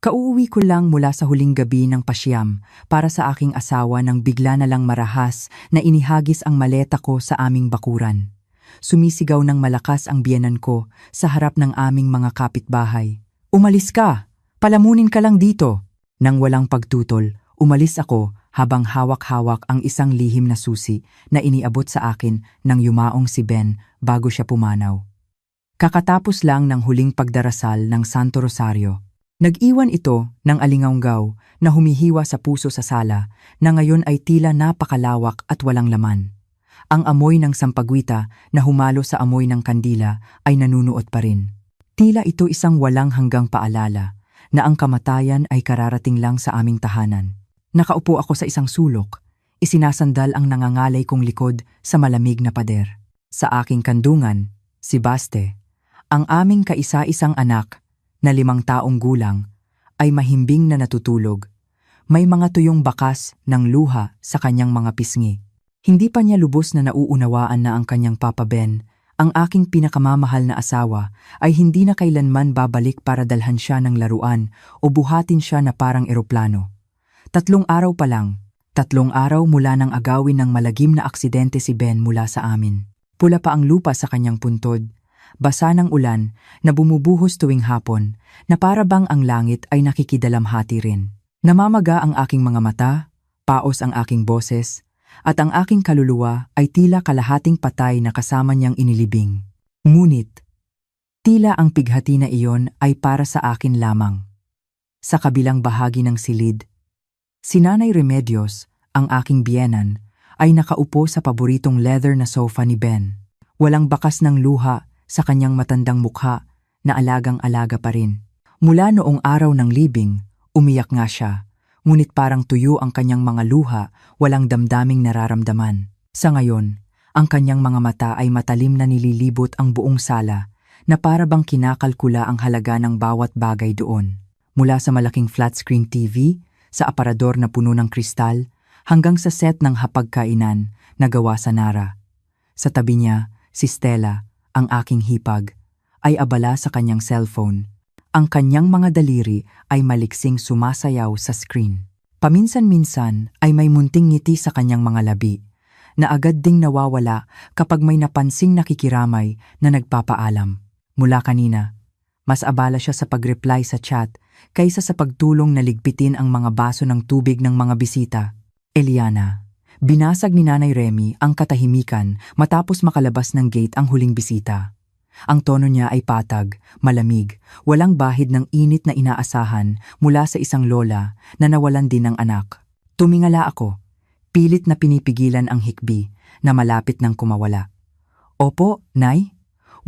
Kauuwi ko lang mula sa huling gabi ng pasyam para sa aking asawa nang bigla na lang marahas na inihagis ang maleta ko sa aming bakuran. Sumisigaw ng malakas ang biyenan ko sa harap ng aming mga kapitbahay. "Umalis ka! Palamunin ka lang dito!" Nang walang pagtutol, umalis ako habang hawak-hawak ang isang lihim na susi na iniabot sa akin nang yumaong si Ben bago siya pumanaw. Kakatapos lang ng huling pagdarasal ng Santo Rosario. Nag-iwan ito ng alingawgaw na humihiwa sa puso sa sala na ngayon ay tila napakalawak at walang laman. Ang amoy ng sampagwita na humalo sa amoy ng kandila ay nanunuot pa rin. Tila ito isang walang hanggang paalala na ang kamatayan ay kararating lang sa aming tahanan. Nakaupo ako sa isang sulok, isinasandal ang nangangalay kong likod sa malamig na pader. Sa aking kandungan, si Baste, ang aming kaisa-isang anak na 5 taong gulang, ay mahimbing na natutulog. May mga tuyong bakas ng luha sa kanyang mga pisngi. Hindi pa niya lubos na nauunawaan na ang kanyang Papa Ben, ang aking pinakamamahal na asawa, ay hindi na kailanman babalik para dalhan siya ng laruan o buhatin siya na parang eroplano. 3 araw pa lang, 3 araw mula nang agawin ng malagim na aksidente si Ben mula sa amin. Pula pa ang lupa sa kanyang puntod, basa ng ulan na bumubuhos tuwing hapon, na para bang ang langit ay nakikidalamhati rin. Namamaga ang aking mga mata, paos ang aking boses, at ang aking kaluluwa ay tila kalahating patay na kasama niyang inilibing. Ngunit, tila ang pighati na iyon ay para sa akin lamang. Sa kabilang bahagi ng silid, si Nanay Remedios, ang aking biyenan, ay nakaupo sa paboritong leather na sofa ni Ben. Walang bakas ng luha sa kanyang matandang mukha na alagang-alaga pa rin. Mula noong araw ng libing, umiyak nga siya, ngunit parang tuyo ang kanyang mga luha, walang damdaming nararamdaman. Sa ngayon, ang kanyang mga mata ay matalim na nililibot ang buong sala, na para bang kinakalkula ang halaga ng bawat bagay doon. Mula sa malaking flat-screen TV, sa aparador na puno ng kristal, hanggang sa set ng hapagkainan na gawa sa Nara. Sa tabi niya, si Stella, ang aking hipag, ay abala sa kanyang cellphone. Ang kanyang mga daliri ay maliksing sumasayaw sa screen. Paminsan-minsan ay may munting ngiti sa kanyang mga labi, na agad ding nawawala kapag may napansing nakikiramay na nagpapaalam. Mula kanina, mas abala siya sa pag-reply sa chat kaysa sa pagtulong na ligpitin ang mga baso ng tubig ng mga bisita. Eliana, binasag ni Nanay Remy ang katahimikan matapos makalabas ng gate ang huling bisita. Ang tono niya ay patag, malamig, walang bahid ng init na inaasahan mula sa isang lola na nawalan din ng anak. Tumingala ako, pilit na pinipigilan ang hikbi na malapit ng kumawala. "Opo, Nay,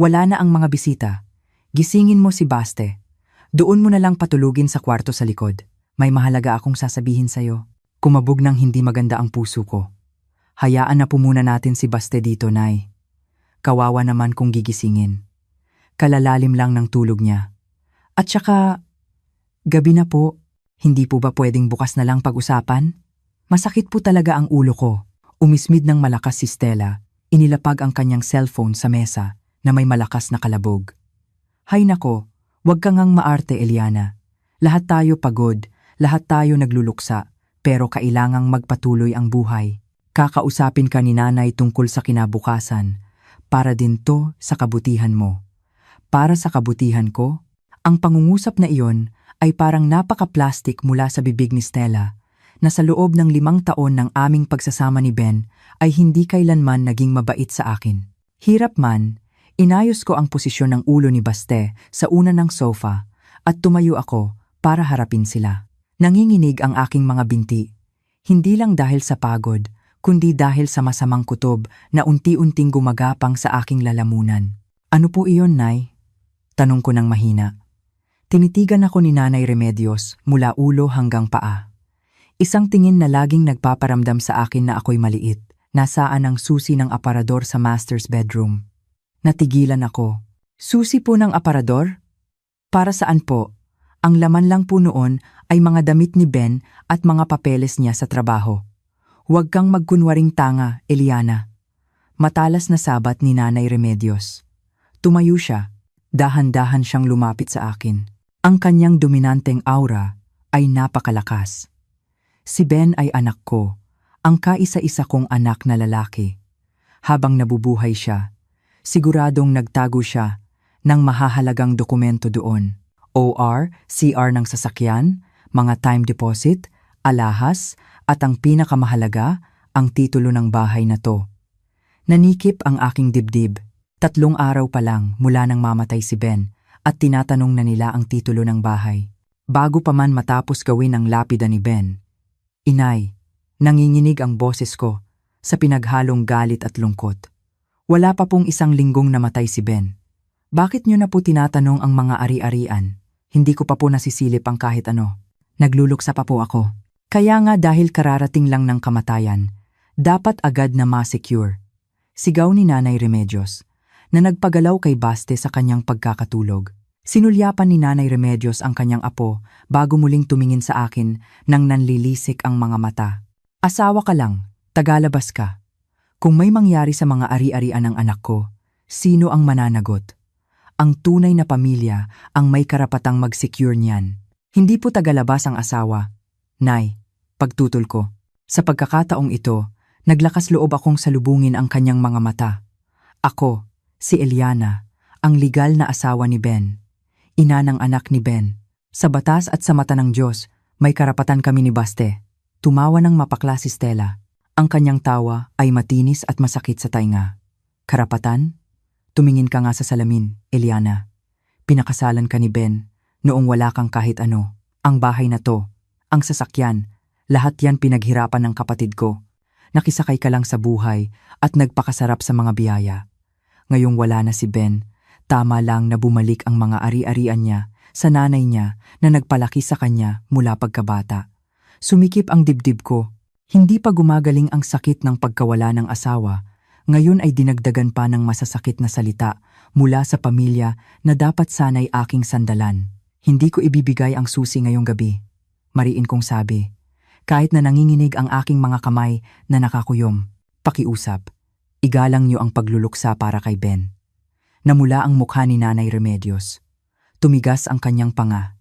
wala na ang mga bisita. Gisingin mo si Baste. Doon mo na lang patulugin sa kwarto sa likod. May mahalaga akong sasabihin sa'yo." Kumabog ng hindi maganda ang puso ko. "Hayaan na po muna natin si Baste dito, Nay. Kawawa naman kung gigisingin. Kalalalim lang ng tulog niya. At saka, gabi na po, hindi po ba pwedeng bukas na lang pag-usapan?" Masakit po talaga ang ulo ko. Umismid ng malakas si Stella, inilapag ang kanyang cellphone sa mesa na may malakas na kalabog. "Hay nako, wag kang ngang maarte, Eliana. Lahat tayo pagod, lahat tayo nagluluksa, pero kailangang magpatuloy ang buhay. Kakausapin ka ni Nanay tungkol sa kinabukasan, para din to sa kabutihan mo. Para sa kabutihan ko." Ang pangungusap na iyon ay parang napaka-plastic mula sa bibig ni Stella, na sa loob ng 5 taon ng aming pagsasama ni Ben ay hindi kailanman naging mabait sa akin. Hirap man, inayos ko ang posisyon ng ulo ni Baste sa una ng sofa at tumayo ako para harapin sila. Nanginginig ang aking mga binti, hindi lang dahil sa pagod, kundi dahil sa masamang kutob na unti-unting gumagapang sa aking lalamunan. "Ano po iyon, Nay?" Tanong ko ng mahina. Tinitigan ako ni Nanay Remedios mula ulo hanggang paa. Isang tingin na laging nagpaparamdam sa akin na ako'y maliit. Nasaan ang susi ng aparador sa master's bedroom? Natigilan ako. "Susi po ng aparador? Para saan po? Ang laman lang po noon ay mga damit ni Ben at mga papeles niya sa trabaho." "Huwag kang magkunwaring tanga, Eliana." Matalas na sabat ni Nanay Remedios. Tumayo siya. Dahan-dahan siyang lumapit sa akin. Ang kanyang dominanteng aura ay napakalakas. Si Ben ay anak ko, ang kaisa-isa kong anak na lalaki. Habang nabubuhay siya, siguradong nagtago siya ng mahahalagang dokumento doon. OR, CR ng sasakyan, mga time deposit, alahas, at ang pinakamahalaga, ang titulo ng bahay na to. Nanikip ang aking dibdib. 3 araw pa lang mula nang mamatay si Ben at tinatanong na nila ang titulo ng bahay. Bago pa man matapos gawin ang lapida ni Ben. Inay, nanginginig ang boses ko sa pinaghalong galit at lungkot. Wala pa pong 1 linggong namatay si Ben. Bakit niyo na po tinatanong ang mga ari-arian? Hindi ko pa po nasisilip ang kahit ano. Nagluluksa pa po ako. Kaya nga dahil kararating lang ng kamatayan, dapat agad na ma-secure. Sigaw ni Nanay Remedios, na nagpagalaw kay Baste sa kanyang pagkakatulog. Sinulyapan ni Nanay Remedios ang kanyang apo bago muling tumingin sa akin nang nanlilisik ang mga mata. Asawa ka lang, tagalabas ka. Kung may mangyari sa mga ari-arian ng anak ko, sino ang mananagot? Ang tunay na pamilya ang may karapatang mag-secure niyan. Hindi po tagalabas ang asawa. Nay, pagtutol ko. Sa pagkakataong ito, naglakas loob akong salubungin ang kanyang mga mata. Ako, si Eliana, ang legal na asawa ni Ben. Ina ng anak ni Ben. Sa batas at sa mata ng Diyos, may karapatan kami ni Baste. Tumawa ng mapakla si Stella. Ang kanyang tawa ay matinis at masakit sa tainga. Karapatan? Tumingin ka nga sa salamin, Eliana. Pinakasalan ka ni Ben noong wala kang kahit ano. Ang bahay na to, ang sasakyan, lahat yan pinaghirapan ng kapatid ko. Nakisakay ka lang sa buhay at nagpakasarap sa mga biyaya. Ngayong wala na si Ben, tama lang na bumalik ang mga ari-arian niya sa nanay niya na nagpalaki sa kanya mula pagkabata. Sumikip ang dibdib ko. Hindi pa gumagaling ang sakit ng pagkawala ng asawa. Ngayon ay dinagdagan pa ng masasakit na salita mula sa pamilya na dapat sana'y aking sandalan. Hindi ko ibibigay ang susi ngayong gabi. Mariin kong sabi. Kahit na nanginginig ang aking mga kamay na nakakuyom. Pakiusap. Igalang niyo ang pagluluksa para kay Ben. Namula ang mukha ni Nanay Remedios. Tumigas ang kanyang panga.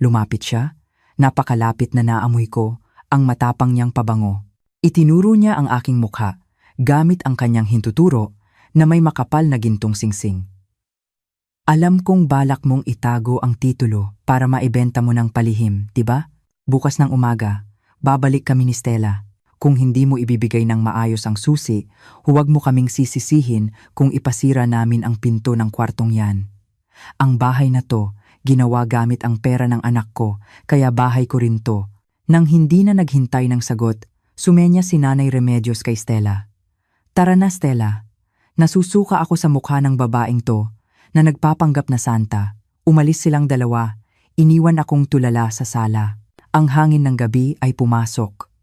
Lumapit siya. Napakalapit na naamoy ko ang matapang niyang pabango. Itinuro niya ang aking mukha gamit ang kanyang hintuturo na may makapal na gintong singsing. Alam kong balak mong itago ang titulo para maibenta mo ng palihim, diba? Bukas ng umaga, babalik kami ni Stella. Kung hindi mo ibibigay ng maayos ang susi, huwag mo kaming sisisihin kung ipasira namin ang pinto ng kwartong yan. Ang bahay na to, ginawa gamit ang pera ng anak ko, kaya bahay ko rin to. Nang hindi na naghintay ng sagot, sumenya si Nanay Remedios kay Stella. Tara na Stella, nasusuka ako sa mukha ng babaeng to na nagpapanggap na santa. Umalis silang dalawa, iniwan akong tulala sa sala. Ang hangin ng gabi ay pumasok.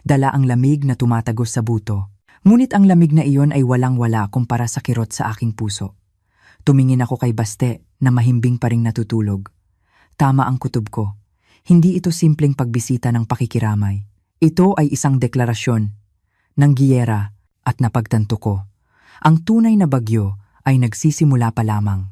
Dala ang lamig na tumatagos sa buto. Ngunit ang lamig na iyon ay walang-wala kumpara sa kirot sa aking puso. Tumingin ako kay Baste na mahimbing pa ring natutulog. Tama ang kutob ko. Hindi ito simpleng pagbisita ng pakikiramay. Ito ay isang deklarasyon ng giyera at napagtanto ko. Ang tunay na bagyo ay nagsisimula pa lamang.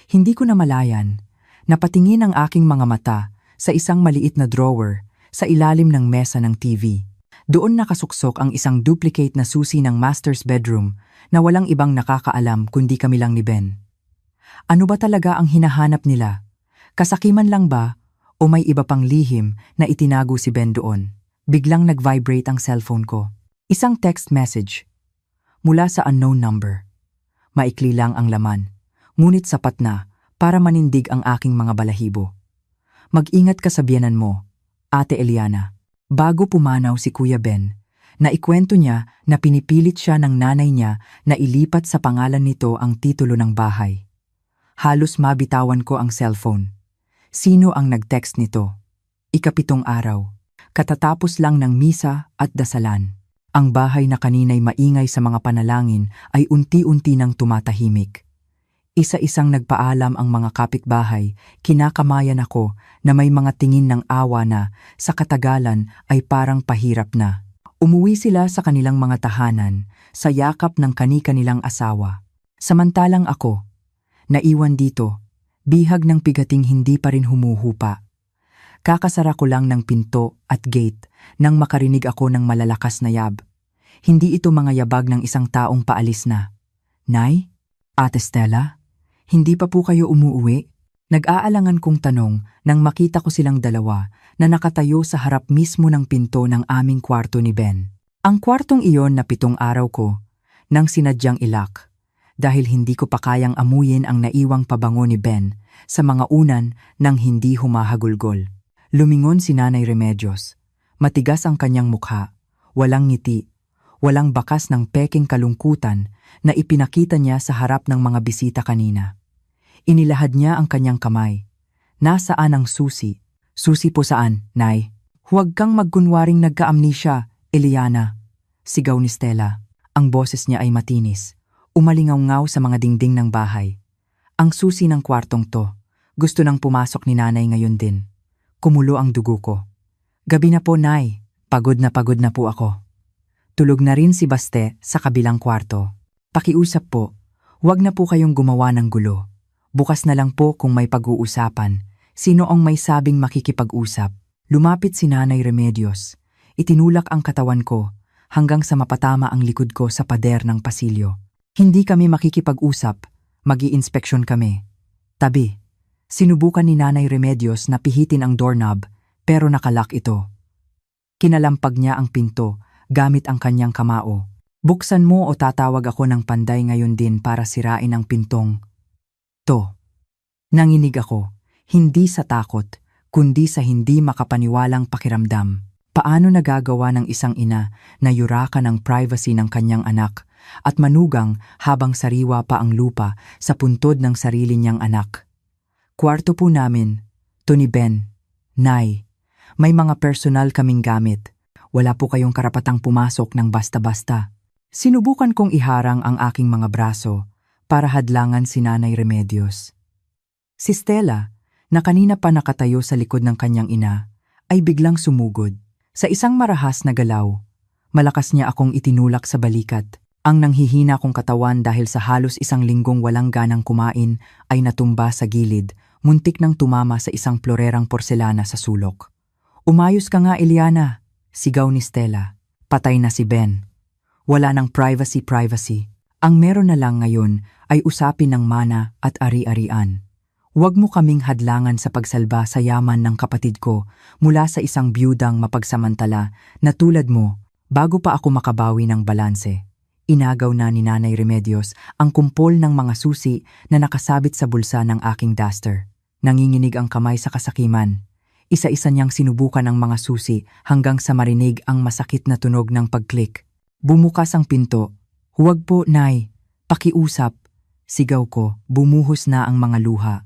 Hindi ko namalayan, napatingin ang aking mga mata sa isang maliit na drawer sa ilalim ng mesa ng TV. Doon nakasuksok ang isang duplicate na susi ng master's bedroom na walang ibang nakakaalam kundi kami lang ni Ben. Ano ba talaga ang hinahanap nila? Kasakiman lang ba o may iba pang lihim na itinago si Ben doon? Biglang nag-vibrate ang cellphone ko. Isang text message mula sa unknown number. Maikli lang ang laman, ngunit sapat na para manindig ang aking mga balahibo. Mag-ingat ka sa biyenan mo, Ate Eliana. Bago pumanaw si Kuya Ben, naikwento niya na pinipilit siya ng nanay niya na ilipat sa pangalan nito ang titulo ng bahay. Halos mabitawan ko ang cellphone. Sino ang nag-text nito? 7 araw. Katatapos lang ng misa at dasalan. Ang bahay na kanina'y maingay sa mga panalangin ay unti-unti nang tumatahimik. Isa-isang nagpaalam ang mga kapitbahay, kinakamayan ako na may mga tingin ng awa na sa katagalan ay parang pahirap na. Umuwi sila sa kanilang mga tahanan sa yakap ng kani-kanilang asawa. Samantalang ako, naiwan dito, Bihag ng pigating hindi pa rin humuhupa. Kakasara ko lang ng pinto at gate nang makarinig ako ng malalakas na yab. Hindi ito mga yabag ng isang taong paalis na. Nay? Ate Stella? Hindi pa po kayo umuuwi? Nag-aalangan kong tanong nang makita ko silang dalawa na nakatayo sa harap mismo ng pinto ng aming kwarto ni Ben. Ang kwartong iyon na 7 araw ko nang sinadyang ilak dahil hindi ko pa kayang amuyin ang naiwang pabango ni Ben sa mga unan nang hindi humahagulgol. Lumingon si Nanay Remedios. Matigas ang kanyang mukha, walang ngiti, walang bakas ng peking kalungkutan na ipinakita niya sa harap ng mga bisita kanina. Inilahad niya ang kanyang kamay. Nasaan ang susi? Susi po saan, Nay? Huwag kang magkunwaring nagka-amnesia, Eliana. Sigaw ni Stella. Ang boses niya ay matinis. Umalingaw-ngaw sa mga dingding ng bahay. Ang susi ng kwartong to. Gusto nang pumasok ni Nanay ngayon din. Kumulo ang dugo ko. Gabi na po, Nay. Pagod na po ako. Tulog na rin si Baste sa kabilang kwarto. Pakiusap po, huwag na po kayong gumawa ng gulo. Bukas na lang po kung may pag-uusapan. Sino ang may sabing makikipag-usap? Lumapit si Nanay Remedios. Itinulak ang katawan ko hanggang sa mapatama ang likod ko sa pader ng pasilyo. Hindi kami makikipag-usap, mag-i-inspeksyon kami. Tabi, sinubukan ni Nanay Remedios na pihitin ang doorknob pero nakalak ito. Kinalampag niya ang pinto gamit ang kanyang kamao. Buksan mo o tatawag ako ng panday ngayon din para sirain ang pintong to. Nanginig ako, hindi sa takot, kundi sa hindi makapaniwalang pakiramdam. Paano nagagawa ng isang ina na yurakan ang privacy ng kanyang anak at manugang habang sariwa pa ang lupa sa puntod ng sarili niyang anak? Kwarto po namin, to ni Ben. Nay, may mga personal kaming gamit. Wala po kayong karapatang pumasok ng basta-basta. Sinubukan kong iharang ang aking mga braso para hadlangan si Nanay Remedios. Si Stella, na kanina pa nakatayo sa likod ng kanyang ina, ay biglang sumugod. Sa isang marahas na galaw, malakas niya akong itinulak sa balikat. Ang nanghihina kong katawan dahil sa halos 1 linggong walang ganang kumain ay natumba sa gilid, muntik nang tumama sa isang plorerang porselana sa sulok. Umayos ka nga, Eliana, sigaw ni Stella. Patay na si Ben. Wala nang privacy. Ang meron na lang ngayon ay usapin ng mana at ari-arian. Huwag mo kaming hadlangan sa pagsalba sa yaman ng kapatid ko mula sa isang biyudang mapagsamantala na tulad mo bago pa ako makabawi ng balanse. Inagaw na ni Nanay Remedios ang kumpol ng mga susi na nakasabit sa bulsa ng aking duster. Nanginginig ang kamay sa kasakiman. Isa-isa niyang sinubukan ang mga susi hanggang sa marinig ang masakit na tunog ng pag-click. Bumukas ang pinto. Huwag po, Nay. Pakiusap. Sigaw ko, bumuhos na ang mga luha.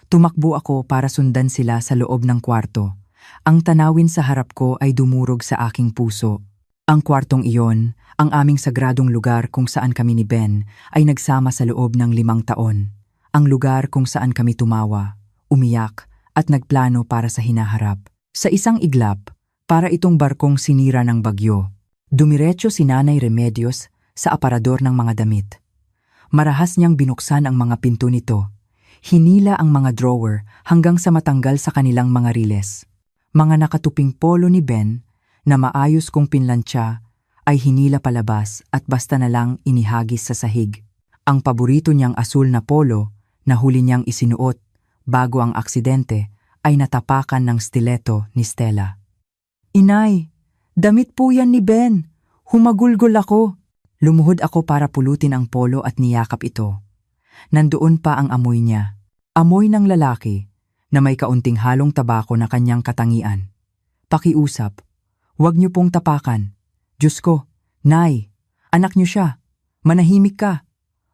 Tumakbo ako para sundan sila sa loob ng kwarto. Ang tanawin sa harap ko ay dumurog sa aking puso. Ang kwartong iyon, ang aming sagradong lugar kung saan kami ni Ben, ay nagsama sa loob ng 5 taon. Ang lugar kung saan kami tumawa, umiyak, at nagplano para sa hinaharap. Sa isang iglap, para itong barkong sinira ng bagyo, dumiretso si Nanay Remedios sa aparador ng mga damit. Marahas niyang binuksan ang mga pinto nito. Hinila ang mga drawer hanggang sa matanggal sa kanilang mga riles. Mga nakatuping polo ni Ben na maayos kong pinlantsa ay hinila palabas at basta na lang inihagis sa sahig. Ang paborito niyang asul na polo na huli niyang isinuot bago ang aksidente ay natapakan ng stiletto ni Stella. Inay, damit po yan ni Ben. Humagulgol ako. Lumuhod ako para pulutin ang polo at niyakap ito. Nandoon pa ang amoy niya. Amoy ng lalaki na may kaunting halong tabako na kanyang katangian. Pakiusap, huwag niyo pong tapakan. Diyos ko, Nay, anak niyo siya. Manahimik ka.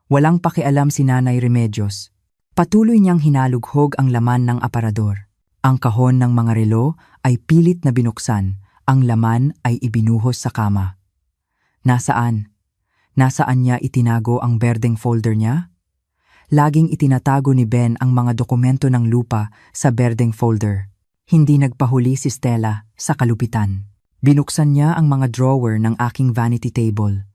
Walang pakialam si Nanay Remedios. Patuloy niyang hinalughog ang laman ng aparador. Ang kahon ng mga relo ay pilit na binuksan. Ang laman ay ibinuhos sa kama. Nasaan? Nasaan niya itinago ang berdeng folder niya? Laging itinatago ni Ben ang mga dokumento ng lupa sa berdeng folder. Hindi nagpahuli si Stella sa kalupitan. Binuksan niya ang mga drawer ng aking vanity table.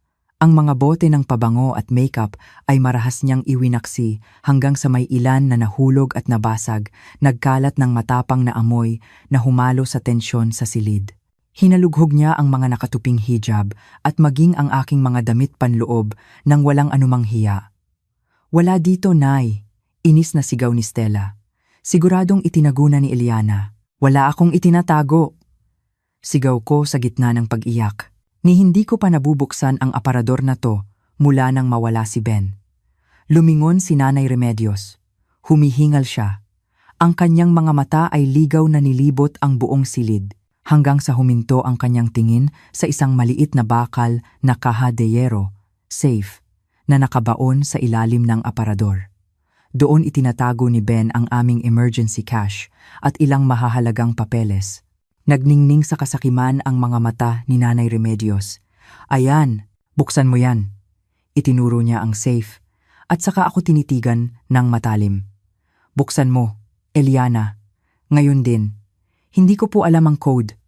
Ang mga bote ng pabango at makeup ay marahas niyang iwinaksi hanggang sa may ilan na nahulog at nabasag, nagkalat ng matapang na amoy na humalo sa tensyon sa silid. Hinalughog niya ang mga nakatuping hijab at maging ang aking mga damit panloob nang walang anumang hiya. "Wala dito, Nay," inis na sigaw ni Stella. "Siguradong itinago na ni Eliana." "Wala akong itinatago," sigaw ko sa gitna ng pag-iyak. Ni hindi ko pa nabubuksan ang aparador na to mula nang mawala si Ben. Lumingon si Nanay Remedios. Humihingal siya. Ang kanyang mga mata ay ligaw na nilibot ang buong silid, hanggang sa huminto ang kanyang tingin sa isang maliit na bakal na caja de hierro, safe, na nakabaon sa ilalim ng aparador. Doon itinatago ni Ben ang aming emergency cash at ilang mahahalagang papeles. Nagningning sa kasakiman ang mga mata ni Nanay Remedios. "Ayan, buksan mo yan." Itinuro niya ang safe at saka ako tinitigan ng matalim. "Buksan mo, Eliana. Ngayon din. Hindi ko po alam ang code."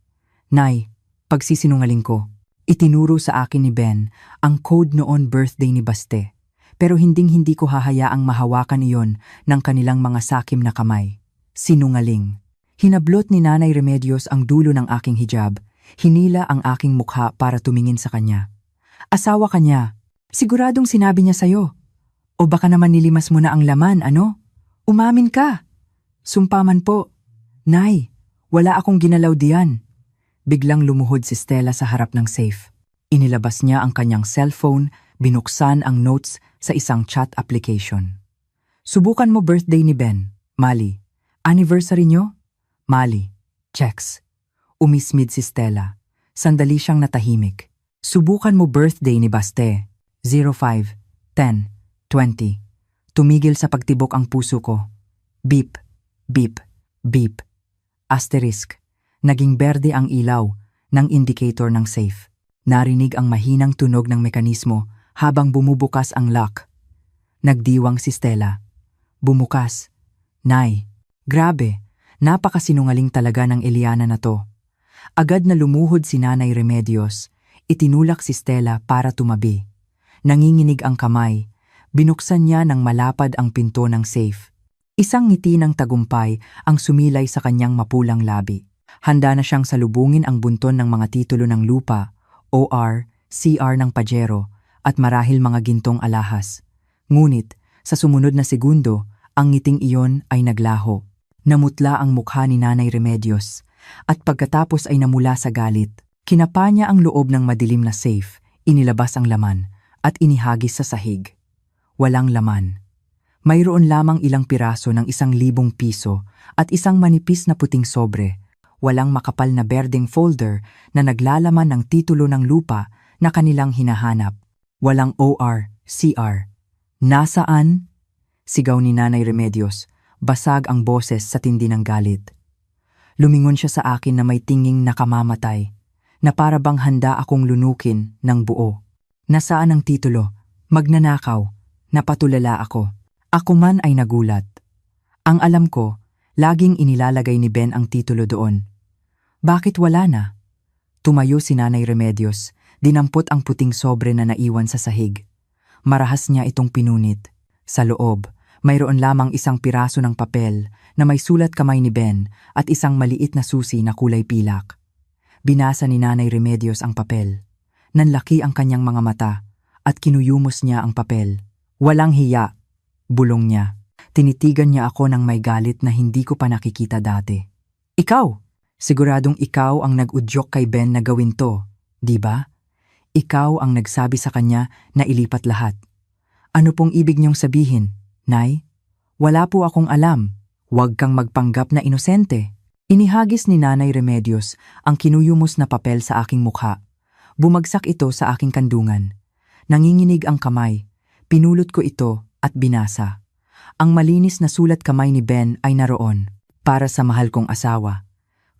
"Nay, pagsisinungaling ko." Itinuro sa akin ni Ben ang code noon birthday ni Baste. Pero hinding-hindi ko hahayaang mahawakan iyon ng kanilang mga sakim na kamay. Sinungaling. Hinablot ni Nanay Remedios ang dulo ng aking hijab. Hinila ang aking mukha para tumingin sa kanya. "Asawa ka niya. Siguradong sinabi niya sa'yo. O baka naman nilimas mo na ang laman, ano? Umamin ka." "Sumpaman po." "Nay, wala akong ginalaw diyan." Biglang lumuhod si Stella sa harap ng safe. Inilabas niya ang kanyang cellphone, binuksan ang notes sa isang chat application. "Subukan mo birthday ni Ben, Mali. Anniversary niyo?" "Mali. Checks." Umismid si Stella. Sandali siyang natahimik. "Subukan mo birthday ni Baste. 05, 10, 20. Tumigil sa pagtibok ang puso ko. Beep, beep, beep. Asterisk. Naging berde ang ilaw ng indicator ng safe. Narinig ang mahinang tunog ng mekanismo habang bumubukas ang lock. Nagdiwang si Stella. Bumukas. "Nay, grabe. Napakasinungaling talaga ng Eliana na to." Agad na lumuhod si Nanay Remedios. Itinulak si Stella para tumabi. Nanginginig ang kamay. Binuksan niya ng malapad ang pinto ng safe. Isang ngiti ng tagumpay ang sumilay sa kanyang mapulang labi. Handa na siyang salubungin ang bunton ng mga titulo ng lupa, OR, CR ng Pajero, at marahil mga gintong alahas. Ngunit, sa sumunod na segundo, ang ngiting iyon ay naglaho. Namutla ang mukha ni Nanay Remedios, at pagkatapos ay namula sa galit. Kinapa niya ang loob ng madilim na safe, inilabas ang laman, at inihagis sa sahig. Walang laman. Mayroon lamang ilang piraso ng 1,000 piso at isang manipis na puting sobre. Walang makapal na berdeng folder na naglalaman ng titulo ng lupa na kanilang hinahanap. Walang OR, CR. "Nasaan?" sigaw ni Nanay Remedios. Basag ang boses sa tindi ng galit. Lumingon siya sa akin na may tinging nakamamatay, na para bang handa akong lunukin ng buo. "Nasaan ang titulo?" "Magnanakaw." Napatulala ako. Ako man ay nagulat. Ang alam ko, laging inilalagay ni Ben ang titulo doon. Bakit wala na? Tumayo si Nanay Remedios, dinampot ang puting sobre na naiwan sa sahig. Marahas niya itong pinunit. Sa loob, mayroon lamang isang piraso ng papel na may sulat kamay ni Ben at isang maliit na susi na kulay pilak. Binasa ni Nanay Remedios ang papel. Nanlaki ang kanyang mga mata at kinuyumos niya ang papel. "Walang hiya," bulong niya. Tinitigan niya ako ng may galit na hindi ko pa nakikita dati. "Ikaw! Siguradong ikaw ang nag-udyok kay Ben na gawin to, di ba? Ikaw ang nagsabi sa kanya na ilipat lahat. Ano pong ibig niyong sabihin, Nay? Wala po akong alam. Huwag kang magpanggap na inosente." Inihagis ni Nanay Remedios ang kinuyumos na papel sa aking mukha. Bumagsak ito sa aking kandungan. Nanginginig ang kamay. Pinulot ko ito at binasa. Ang malinis na sulat kamay ni Ben ay naroon. "Para sa mahal kong asawa.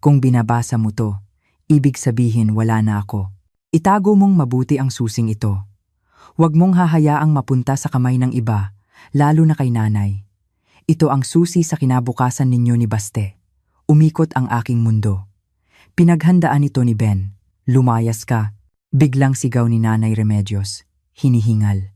Kung binabasa mo to, ibig sabihin wala na ako. Itago mong mabuti ang susing ito. Huwag mong hahayaang mapunta sa kamay ng iba, lalo na kay nanay. Ito ang susi sa kinabukasan ninyo ni Baste. Umikot ang aking mundo." Pinaghandaan ito ni Ben. "Lumayas ka," biglang sigaw ni Nanay Remedios. hinihingal.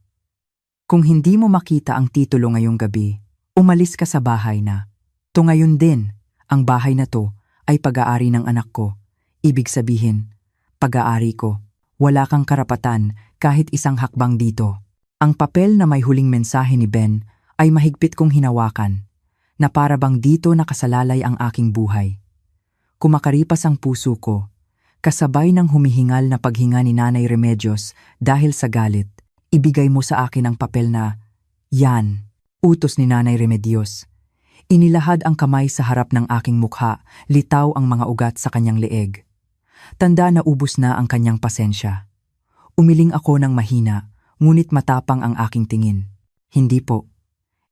Kung hindi mo makita ang titulo ngayong gabi, umalis ka sa bahay na. To ngayon din, ang bahay na to ay pag-aari ng anak ko. Ibig sabihin, pag-aari ko. Wala kang karapatan kahit isang hakbang dito. Ang papel na may huling mensahe ni Ben ay mahigpit kong hinawakan, na para bang dito nakasalalay ang aking buhay. Kumakaripas ang puso ko, kasabay ng humihingal na paghinga ni Nanay Remedios dahil sa galit. Ibigay mo sa akin ang papel na, yan, utos ni Nanay Remedios. Inilahad ang kamay sa harap ng aking mukha, litaw ang mga ugat sa kanyang leeg. Tanda na ubos na ang kanyang pasensya. Umiling ako ng mahina, ngunit matapang ang aking tingin. Hindi po.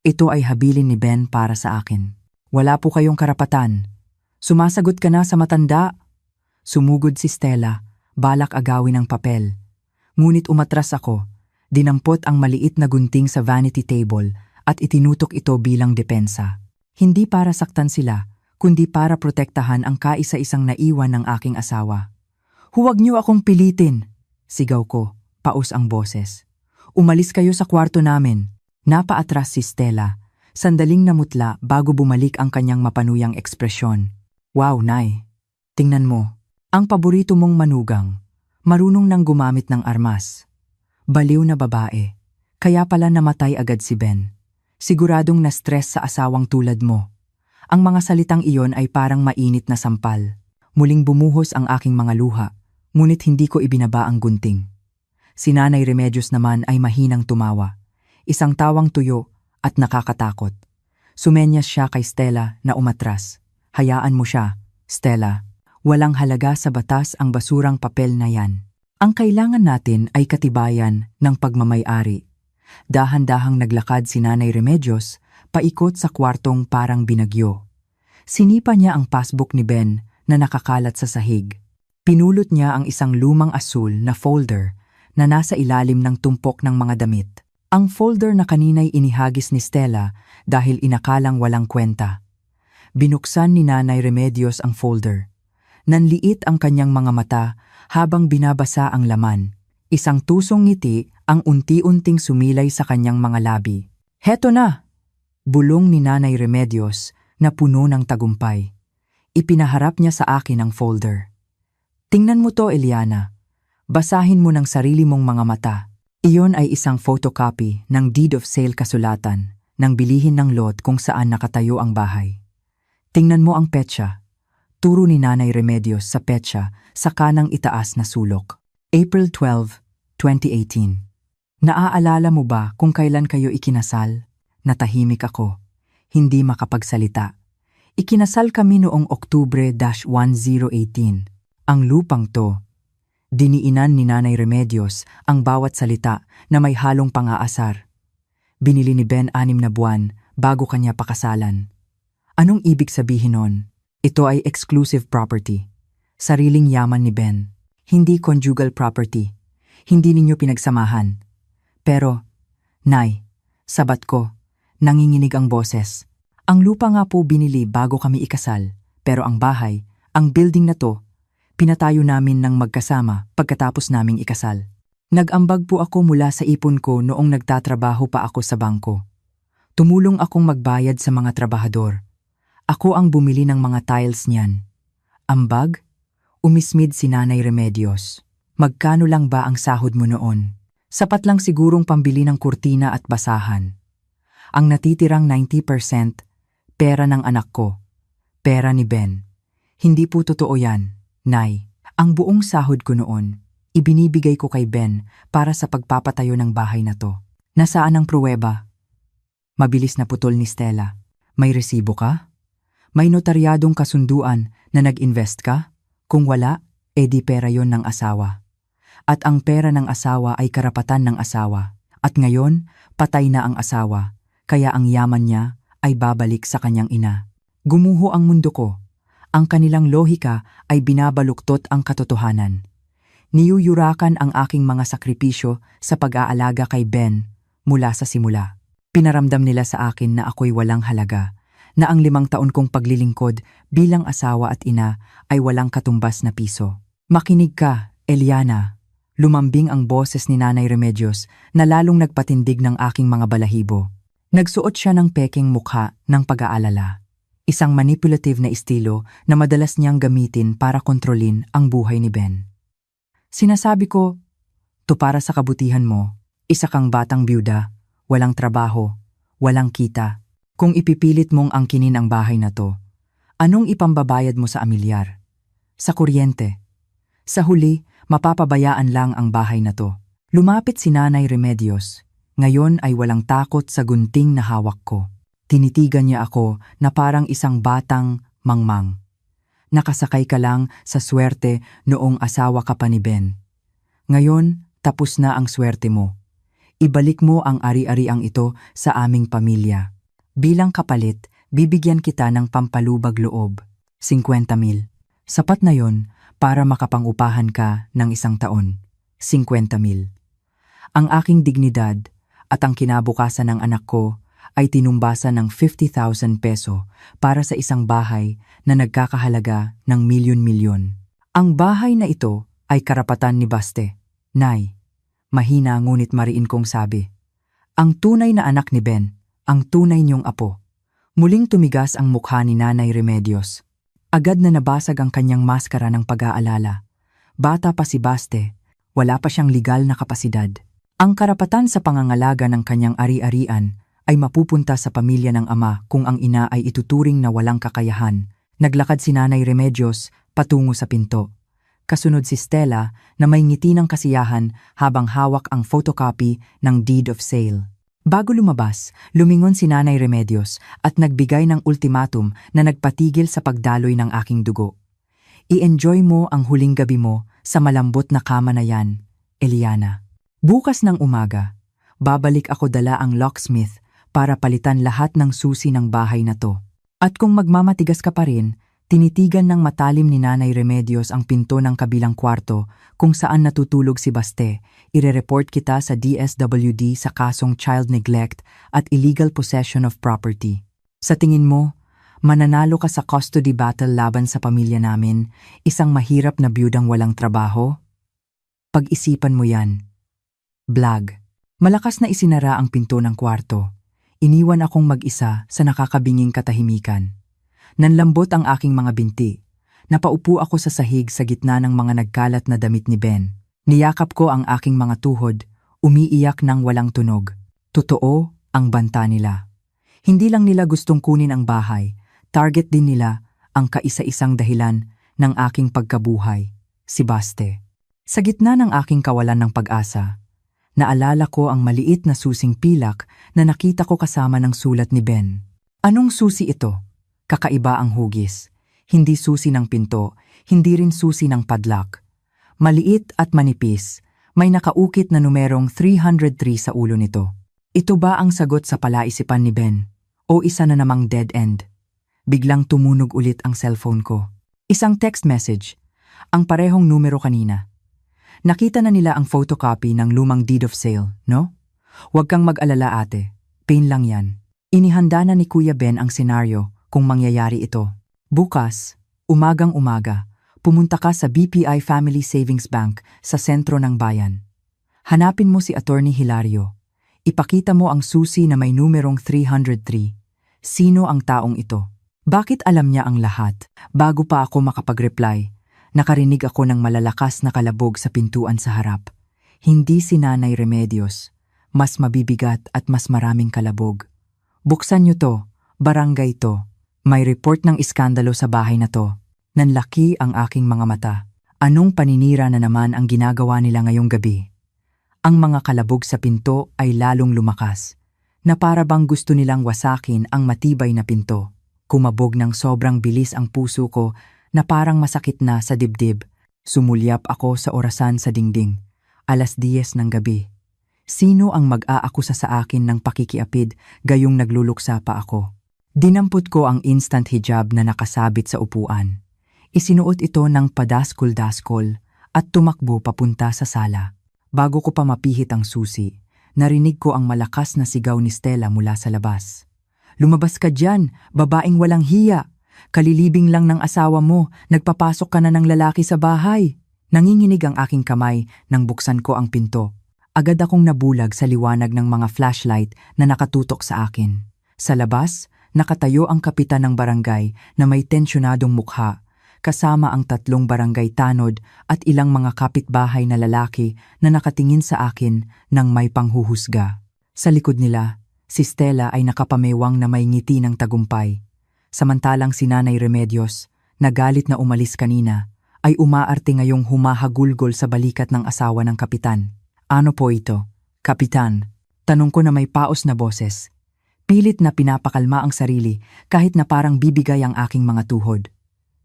Ito ay habilin ni Ben para sa akin. Wala po kayong karapatan. Sumasagot ka na sa matanda. Sumugod si Stella, balak agawin ang papel. Ngunit umatras ako. Dinampot ang maliit na gunting sa vanity table at itinutok ito bilang depensa. Hindi para saktan sila, kundi para protektahan ang kaisa-isang naiwan ng aking asawa. Huwag niyo akong pilitin, sigaw ko, paus ang boses. Umalis kayo sa kwarto namin. Napaatras si Stella, sandaling namutla bago bumalik ang kanyang mapanuyang ekspresyon. Wow, Nay. Tingnan mo, ang paborito mong manugang, marunong nang gumamit ng armas. Baliw na babae, kaya pala namatay agad si Ben. Siguradong na-stress sa asawang tulad mo. Ang mga salitang iyon ay parang mainit na sampal. Muling bumuhos ang aking mga luha, ngunit hindi ko ibinaba ang gunting. Si Nanay Remedios naman ay mahinang tumawa. Isang tawang tuyo at nakakatakot. Sumenyas siya kay Stella na umatras. Hayaan mo siya, Stella. Walang halaga sa batas ang basurang papel na yan. Ang kailangan natin ay katibayan ng pagmamay-ari. Dahan-dahang naglakad si Nanay Remedios, paikot sa kwartong parang binagyo. Sinipa niya ang passbook ni Ben na nakakalat sa sahig. Pinulot niya ang isang lumang asul na folder na nasa ilalim ng tumpok ng mga damit. Ang folder na kanina'y inihagis ni Stella dahil inakalang walang kwenta. Binuksan ni Nanay Remedios ang folder. Nanliit ang kanyang mga mata habang binabasa ang laman. Isang tusong ngiti ang unti-unting sumilay sa kanyang mga labi. Heto na! Bulong ni Nanay Remedios na puno ng tagumpay. Ipinaharap niya sa akin ang folder. Tingnan mo to, Eliana. Basahin mo ng sarili mong mga mata. Iyon ay isang photocopy ng deed of sale kasulatan ng bilihin ng lot kung saan nakatayo ang bahay. Tingnan mo ang petsa. Turo ni Nanay Remedios sa petsa sa kanang itaas na sulok. April 12, 2018. Naaalala mo ba kung kailan kayo ikinasal? Natahimik ako, hindi makapagsalita. Ikinasal kami noong Oktubre-1018. Ang lupang to, diniinan ni Nanay Remedios ang bawat salita na may halong pang-aasar. Binili ni Ben 6 na buwan bago kanya pakasalan. Anong ibig sabihin nun? Ito ay exclusive property. Sariling yaman ni Ben. Hindi conjugal property. Hindi ninyo pinagsamahan. Pero, Nay, sabat ko, nanginginig ang boses. Ang lupa nga po binili bago kami ikasal, pero ang bahay, ang building na to, pinatayo namin ng magkasama pagkatapos naming ikasal. Nag-ambag po ako mula sa ipon ko noong nagtatrabaho pa ako sa bangko. Tumulong akong magbayad sa mga trabahador. Ako ang bumili ng mga tiles niyan. Ambag? Umismid si Nanay Remedios. Magkano lang ba ang sahod mo noon? Sapat lang sigurong pambili ng kurtina at basahan. Ang natitirang 90%, pera ng anak ko. Pera ni Ben. Hindi po totoo yan, Nay. Ang buong sahod ko noon, ibinibigay ko kay Ben para sa pagpapatayo ng bahay na to. Nasaan ang pruweba? Mabilis na putol ni Stella. May resibo ka? May notaryadong kasunduan na nag-invest ka? Kung wala, edi pera yon ng asawa. At ang pera ng asawa ay karapatan ng asawa. At ngayon, patay na ang asawa, kaya ang yaman niya ay babalik sa kanyang ina. Gumuho ang mundo ko. Ang kanilang lohika ay binabaluktot ang katotohanan. Niyuyurakan ang aking mga sakripisyo sa pag-aalaga kay Ben mula sa simula. Pinaramdam nila sa akin na ako'y walang halaga, na ang 5 taon kong paglilingkod bilang asawa at ina ay walang katumbas na piso. Makinig ka, Eliana. Lumambing ang boses ni Nanay Remedios na lalong nagpatindig ng aking mga balahibo. Nagsuot siya ng peking mukha ng pag-aalala. Isang manipulative na estilo na madalas niyang gamitin para kontrolin ang buhay ni Ben. Sinasabi ko, to para sa kabutihan mo, isa kang batang byuda, walang trabaho, walang kita. Kung ipipilit mong angkinin ang bahay na to, anong ipambabayad mo sa amilyar? Sa kuryente. Sa huli, mapapabayaan lang ang bahay na to. Lumapit si Nanay Remedios. Ngayon ay walang takot sa gunting na hawak ko. Tinitigan niya ako na parang isang batang mangmang. Nakasakay ka lang sa swerte noong asawa ka pa ni Ben. Ngayon, tapos na ang swerte mo. Ibalik mo ang ari-ariang ito sa aming pamilya. Bilang kapalit, bibigyan kita ng pampalubag loob, 50,000. Sapat na yon para makapangupahan ka ng 1 taon, 50,000. Ang aking dignidad at ang kinabukasan ng anak ko ay tinumbasan ng 50,000 peso para sa isang bahay na nagkakahalaga ng milyon-milyon. Ang bahay na ito ay karapatan ni Baste. Nay, mahina ngunit mariin kong sabi. Ang tunay na anak ni Ben, ang tunay niyong apo. Muling tumigas ang mukha ni Nanay Remedios. Agad na nabasag ang kanyang maskara ng pag-aalala. Bata pa si Baste, wala pa siyang legal na kapasidad. Ang karapatan sa pangangalaga ng kanyang ari-arian ay mapupunta sa pamilya ng ama kung ang ina ay ituturing na walang kakayahan. Naglakad si Nanay Remedios patungo sa pinto. Kasunod si Stella na may ngiti ng kasiyahan habang hawak ang photocopy ng deed of sale. Bago lumabas, lumingon si Nanay Remedios at nagbigay ng ultimatum na nagpatigil sa pagdaloy ng aking dugo. I-enjoy mo ang huling gabi mo sa malambot na kama na yan, Eliana. Bukas ng umaga, babalik ako dala ang locksmith para palitan lahat ng susi ng bahay na to. At kung magmamatigas ka pa rin, tinitigan ng matalim ni Nanay Remedios ang pinto ng kabilang kwarto kung saan natutulog si Baste. Ire-report kita sa DSWD sa kasong child neglect at illegal possession of property. Sa tingin mo, mananalo ka sa custody battle laban sa pamilya namin, isang mahirap na byudang walang trabaho? Pag-isipan mo yan. Blag. Malakas na isinara ang pinto ng kwarto. Iniwan akong mag-isa sa nakakabinging katahimikan. Nanlambot ang aking mga binti. Napaupo ako sa sahig sa gitna ng mga nagkalat na damit ni Ben. Niyakap ko ang aking mga tuhod, umiiyak ng walang tunog. Totoo ang banta nila. Hindi lang nila gustong kunin ang bahay, target din nila ang kaisa-isang dahilan ng aking pagkabuhay, si Baste. Sa gitna ng aking kawalan ng pag-asa, naalala ko ang maliit na susing pilak na nakita ko kasama ng sulat ni Ben. Anong susi ito? Kakaiba ang hugis. Hindi susi ng pinto, hindi rin susi ng padlock. Maliit at manipis, may nakaukit na numerong 303 sa ulo nito. Ito ba ang sagot sa palaisipan ni Ben? O isa na namang dead end? Biglang tumunog ulit ang cellphone ko. Isang text message, ang parehong numero kanina. Nakita na nila ang photocopy ng lumang deed of sale, no? Huwag kang mag-alala ate, pain lang yan. Inihanda na ni Kuya Ben ang senaryo kung mangyayari ito. Bukas, umagang-umaga, pumunta ka sa BPI Family Savings Bank sa sentro ng bayan. Hanapin mo si Attorney Hilario. Ipakita mo ang susi na may numerong 303. Sino ang taong ito? Bakit alam niya ang lahat? Bago pa ako makapag-reply, nakarinig ako ng malalakas na kalabog sa pintuan sa harap. Hindi si Nanay Remedios. Mas mabibigat at mas maraming kalabog. Buksan niyo to, barangay to. May report ng iskandalo sa bahay na to. Nanlaki ang aking mga mata. Anong paninira na naman ang ginagawa nila ngayong gabi? Ang mga kalabog sa pinto ay lalong lumakas, na para bang gusto nilang wasakin ang matibay na pinto. Kumabog ng sobrang bilis ang puso ko na parang masakit na sa dibdib. Sumulyap ako sa orasan sa dingding. 10:00 ng gabi. Sino ang mag-aakusa sa akin ng pakikiapid gayong nagluluksa pa ako? Dinampot ko ang instant hijab na nakasabit sa upuan. Isinuot ito ng padaskol-daskol at tumakbo papunta sa sala. Bago ko pa mapihit ang susi, narinig ko ang malakas na sigaw ni Stella mula sa labas. Lumabas ka dyan, babaeng walang hiya. Kalilibing lang ng asawa mo, nagpapasok ka na ng lalaki sa bahay. Nanginginig ang aking kamay nang buksan ko ang pinto. Agad akong nabulag sa liwanag ng mga flashlight na nakatutok sa akin. Sa labas, nakatayo ang kapitan ng barangay na may tensyonadong mukha, kasama ang 3 barangay tanod at ilang mga kapitbahay na lalaki na nakatingin sa akin ng may panghuhusga. Sa likod nila, si Stella ay nakapamewang na may ngiti ng tagumpay. Samantalang si Nanay Remedios, na galit na umalis kanina, ay umaarte ngayong humahagulgol sa balikat ng asawa ng kapitan. Ano po ito, Kapitan? Tanong ko na may paos na boses. Pilit na pinapakalma ang sarili kahit na parang bibigay ang aking mga tuhod.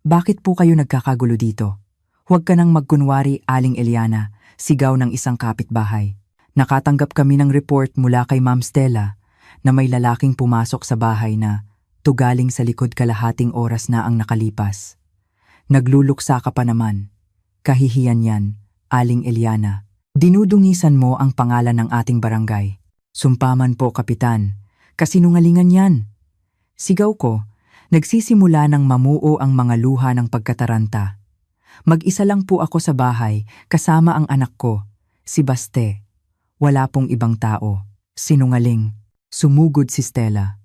Bakit po kayo nagkakagulo dito? Huwag ka nang magkunwari, Aling Eliana, sigaw ng isang kapitbahay. Nakatanggap kami ng report mula kay Ma'am Stella na may lalaking pumasok sa bahay na tugaling sa likod kalahating oras na ang nakalipas. Nagluluksa ka pa naman. Kahihiyan yan, Aling Eliana. Dinudungisan mo ang pangalan ng ating barangay. Sumpaman po, Kapitan. Kasinungalingan yan. Sigaw ko, nagsisimula ng mamuo ang mga luha ng pagkataranta. Mag-isa lang po ako sa bahay kasama ang anak ko, si Baste. Wala pong ibang tao. Sinungaling. Sumugod si Stella.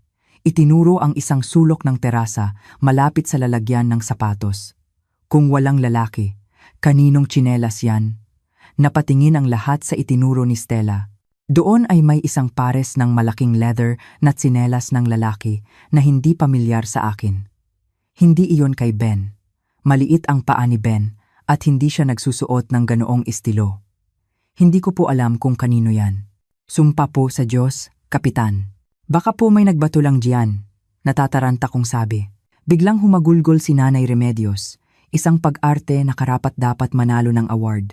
Itinuro ang isang sulok ng terasa malapit sa lalagyan ng sapatos. Kung walang lalaki, kaninong tsinelas yan? Napatingin ang lahat sa itinuro ni Stella. Doon ay may isang pares ng malaking leather na tsinelas ng lalaki na hindi pamilyar sa akin. Hindi iyon kay Ben. Maliit ang paa ni Ben at hindi siya nagsusuot ng ganoong estilo. Hindi ko po alam kung kanino yan. Sumpa po sa Diyos, Kapitan. Baka po may nagbato lang diyan, natataranta kong sabi. Biglang humagulgol si Nanay Remedios, isang pag-arte na karapat-dapat manalo ng award.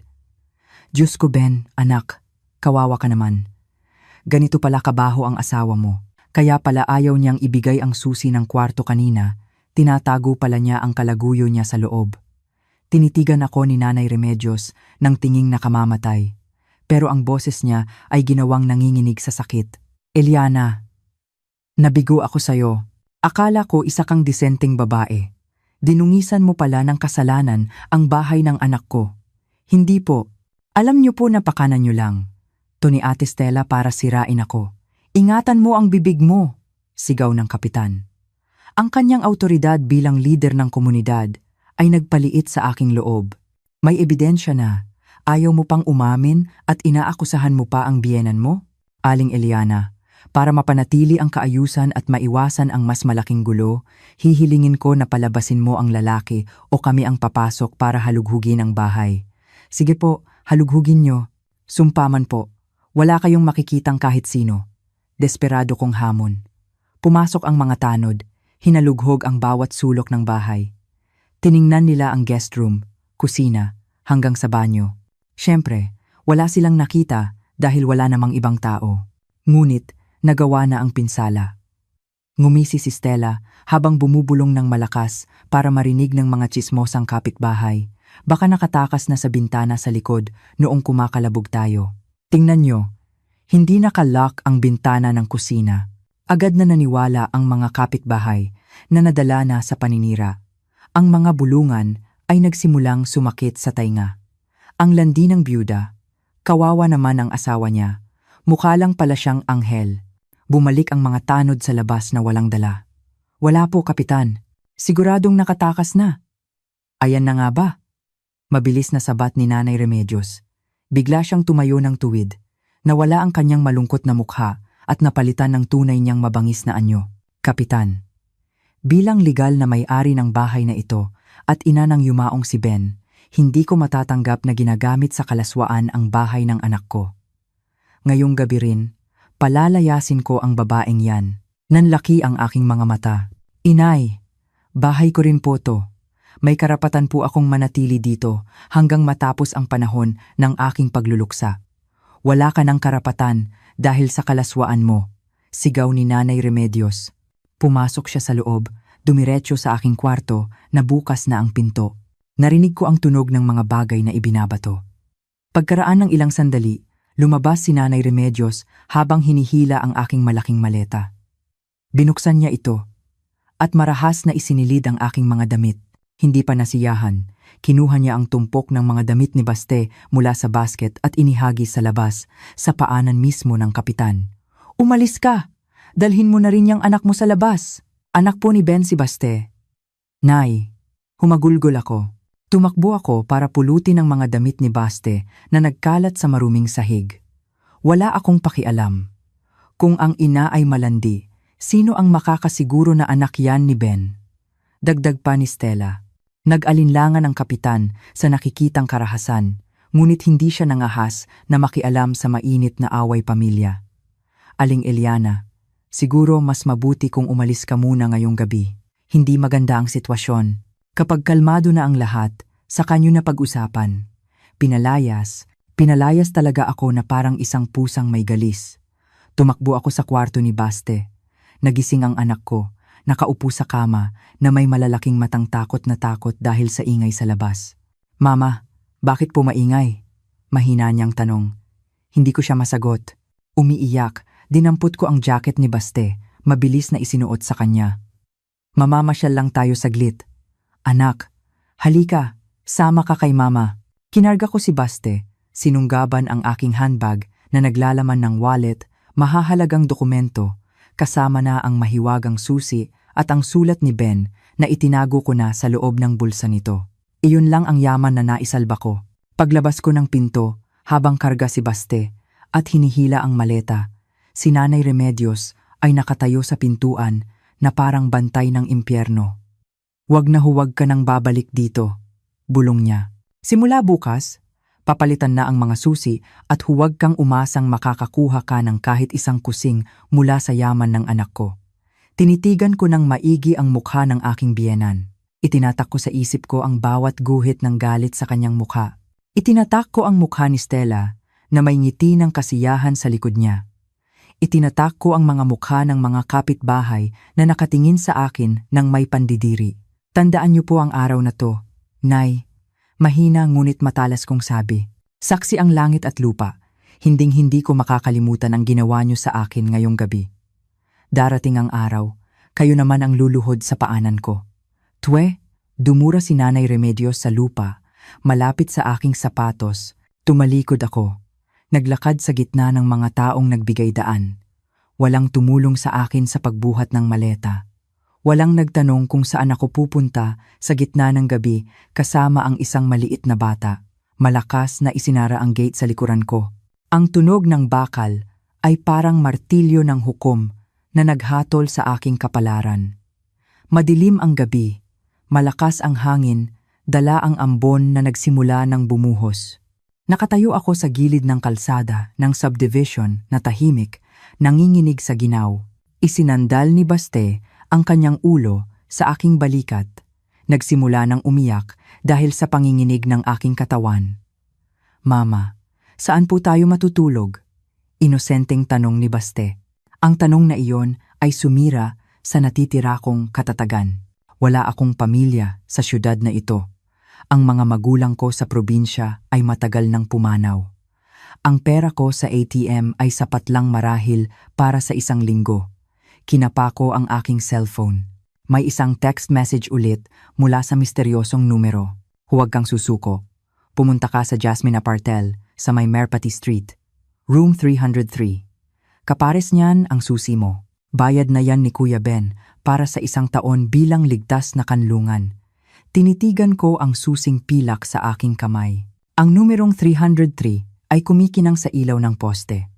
Diyos ko, Ben, anak, kawawa ka naman. Ganito pala kabaho ang asawa mo, kaya pala ayaw niyang ibigay ang susi ng kwarto kanina, tinatago pala niya ang kalaguyo niya sa loob. Tinitigan ako ni Nanay Remedios ng tinging nakamamatay, pero ang boses niya ay ginawang nanginginig sa sakit. Eliana, nabigo ako sa'yo. Akala ko isa kang disenteng babae. Dinungisan mo pala ng kasalanan ang bahay ng anak ko. Hindi po. Alam niyo po napakanan niyo lang. To ni Ate Stella para sirain ako. Ingatan mo ang bibig mo, sigaw ng kapitan. Ang kanyang autoridad bilang leader ng komunidad ay nagpaliit sa aking loob. May ebidensya na. Ayaw mo pang umamin at inaakusahan mo pa ang biyenan mo? Aling Eliana, para mapanatili ang kaayusan at maiwasan ang mas malaking gulo, hihilingin ko na palabasin mo ang lalaki o kami ang papasok para halughugin ang bahay. Sige po, halughugin nyo. Sumpaman po. Wala kayong makikitang kahit sino. Desperado kong hamon. Pumasok ang mga tanod, hinalughog ang bawat sulok ng bahay. Tiningnan nila ang guest room, kusina, hanggang sa banyo. Siyempre, wala silang nakita dahil wala namang ibang tao. Ngunit, nagawa na ang pinsala. Ngumisi si Stella habang bumubulong ng malakas para marinig ng mga tsismosang kapitbahay. Baka nakatakas na sa bintana sa likod noong kumakalabog tayo. Tingnan nyo, hindi nakalock ang bintana ng kusina. Agad na naniwala ang mga kapitbahay na nadala na sa paninira. Ang mga bulungan ay nagsimulang sumakit sa tainga. Ang landi ng byuda, kawawa naman ang asawa niya. Mukha lang pala siyang anghel. Bumalik ang mga tanod sa labas na walang dala. Wala po, Kapitan. Siguradong nakatakas na. Ayan na nga ba? Mabilis na sabat ni Nanay Remedios. Bigla siyang tumayo ng tuwid. Nawala ang kanyang malungkot na mukha at napalitan ng tunay niyang mabangis na anyo. Kapitan, bilang legal na may-ari ng bahay na ito at ina ng yumaong si Ben, hindi ko matatanggap na ginagamit sa kalaswaan ang bahay ng anak ko. Ngayong gabi rin, palalayasin ko ang babaeng yan. Nanlaki ang aking mga mata. Inay, bahay ko rin po to. May karapatan po akong manatili dito hanggang matapos ang panahon ng aking pagluluksa. Wala ka ng karapatan dahil sa kalaswaan mo, sigaw ni Nanay Remedios. Pumasok siya sa loob, dumiretso sa aking kwarto na bukas na ang pinto. Narinig ko ang tunog ng mga bagay na ibinabato. Pagkaraan ng ilang sandali, lumabas si Nanay Remedios habang hinihila ang aking malaking maleta. Binuksan niya ito, at marahas na isinilid ang aking mga damit. Hindi pa nasiyahan, Kinuha niya ang tumpok ng mga damit ni Baste mula sa basket at inihagis sa labas, sa paanan mismo ng kapitan. "Umalis ka! Dalhin mo na rin yung anak mo sa labas." Anak po ni Ben si Baste. "Nay." Humagulgol ako. Tumakbo ako para pulutin ang mga damit ni Baste na nagkalat sa maruming sahig. Wala akong pakialam. Kung ang ina ay malandi, sino ang makakasiguro na anak yan ni Ben? Dagdag pa ni Stella. Nag-alinlangan ang kapitan sa nakikitang karahasan, ngunit hindi siya nangahas na makialam sa mainit na away pamilya. "Aling Eliana, siguro mas mabuti kung umalis ka muna ngayong gabi. Hindi maganda ang sitwasyon. Kapag kalmado na ang lahat, saka nyo na pag-usapan." Pinalayas talaga ako na parang isang pusang may galis. Tumakbo ako sa kwarto ni Baste. Nagising ang anak ko, nakaupo sa kama na may malalaking matang takot na takot dahil sa ingay sa labas. "Mama, bakit po maingay?" Mahina niyang tanong. Hindi ko siya masagot. Umiiyak, dinampot ko ang jacket ni Baste, mabilis na isinuot sa kanya. "Mamamasyal lang tayo saglit." "Anak, halika, sama ka kay mama." Kinarga ko si Baste, sinunggaban ang aking handbag na naglalaman ng wallet, mahahalagang dokumento, kasama na ang mahiwagang susi at ang sulat ni Ben na itinago ko na sa loob ng bulsa nito. Iyon lang ang yaman na naisalba ko. Paglabas ko ng pinto, habang karga si Baste at hinihila ang maleta, si Nanay Remedios ay nakatayo sa pintuan na parang bantay ng impyerno. "Huwag na huwag ka nang babalik dito," bulong niya. "Simula bukas, papalitan na ang mga susi at huwag kang umasang makakakuha ka ng kahit isang kusing mula sa yaman ng anak ko." Tinitigan ko ng maigi ang mukha ng aking biyenan. Itinatak ko sa isip ko ang bawat guhit ng galit sa kanyang mukha. Itinatak ko ang mukha ni Stella na may ngiti ng kasiyahan sa likod niya. Itinatak ko ang mga mukha ng mga kapitbahay na nakatingin sa akin ng may pandidiri. "Tandaan niyo po ang araw na to, Nay." Mahina ngunit matalas kong sabi. "Saksi ang langit at lupa. Hinding-hindi ko makakalimutan ang ginawa niyo sa akin ngayong gabi. Darating ang araw, kayo naman ang luluhod sa paanan ko." Twe, dumura si Nanay Remedios sa lupa, malapit sa aking sapatos. Tumalikod ako. Naglakad sa gitna ng mga taong nagbigay daan. Walang tumulong sa akin sa pagbuhat ng maleta. Walang nagtanong kung saan ako pupunta sa gitna ng gabi kasama ang isang maliit na bata. Malakas na isinara ang gate sa likuran ko. Ang tunog ng bakal ay parang martilyo ng hukom na naghatol sa aking kapalaran. Madilim ang gabi, malakas ang hangin, dala ang ambon na nagsimula ng bumuhos. Nakatayo ako sa gilid ng kalsada ng subdivision na tahimik, nanginginig sa ginaw. Isinandal ni Baste ang kanyang ulo sa aking balikat. Nagsimula ng umiyak dahil sa panginginig ng aking katawan. "Mama, saan po tayo matutulog?" Inosenteng tanong ni Baste. Ang tanong na iyon ay sumira sa natitira kong katatagan. Wala akong pamilya sa syudad na ito. Ang mga magulang ko sa probinsya ay matagal nang pumanaw. Ang pera ko sa ATM ay sapat lang marahil para sa isang linggo. Kinapa ko ang aking cellphone. May isang text message ulit mula sa misteryosong numero. "Huwag kang susuko. Pumunta ka sa Jasmine Apartel sa may Merpati Street. Room 303. Kapares niyan ang susi mo. Bayad na yan ni Kuya Ben para sa isang taon bilang ligtas na kanlungan." Tinitigan ko ang susing pilak sa aking kamay. Ang numerong 303 ay kumikinang sa ilaw ng poste.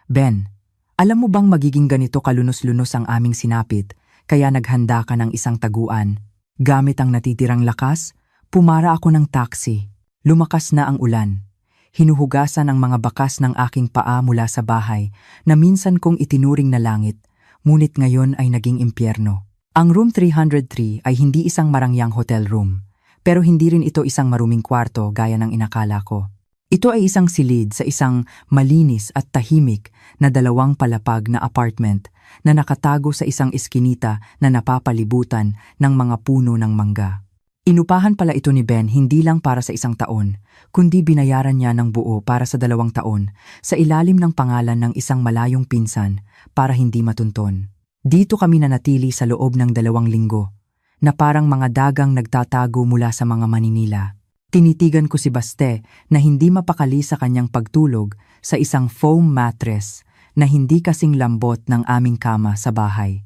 "Ben, alam mo bang magiging ganito kalunos-lunos ang aming sinapit, kaya naghanda ka ng isang taguan?" Gamit ang natitirang lakas, pumara ako ng taxi. Lumakas na ang ulan. Hinuhugasan ang mga bakas ng aking paa mula sa bahay na minsan kong itinuring na langit, ngunit ngayon ay naging impyerno. Ang room 303 ay hindi isang marangyang hotel room, pero hindi rin ito isang maruming kwarto gaya ng inakala ko. Ito ay isang silid sa isang malinis at tahimik na 2 palapag na apartment na nakatago sa isang eskinita na napapalibutan ng mga puno ng mangga. Inupahan pala ito ni Ben hindi lang para sa 1 taon, kundi binayaran niya ng buo para sa 2 taon sa ilalim ng pangalan ng isang malayong pinsan para hindi matunton. Dito kami nanatili sa loob ng 2 linggo, na parang mga dagang nagtatago mula sa mga maninila. Tinitigan ko si Baste na hindi mapakali sa kanyang pagtulog sa isang foam mattress na hindi kasing lambot ng aming kama sa bahay.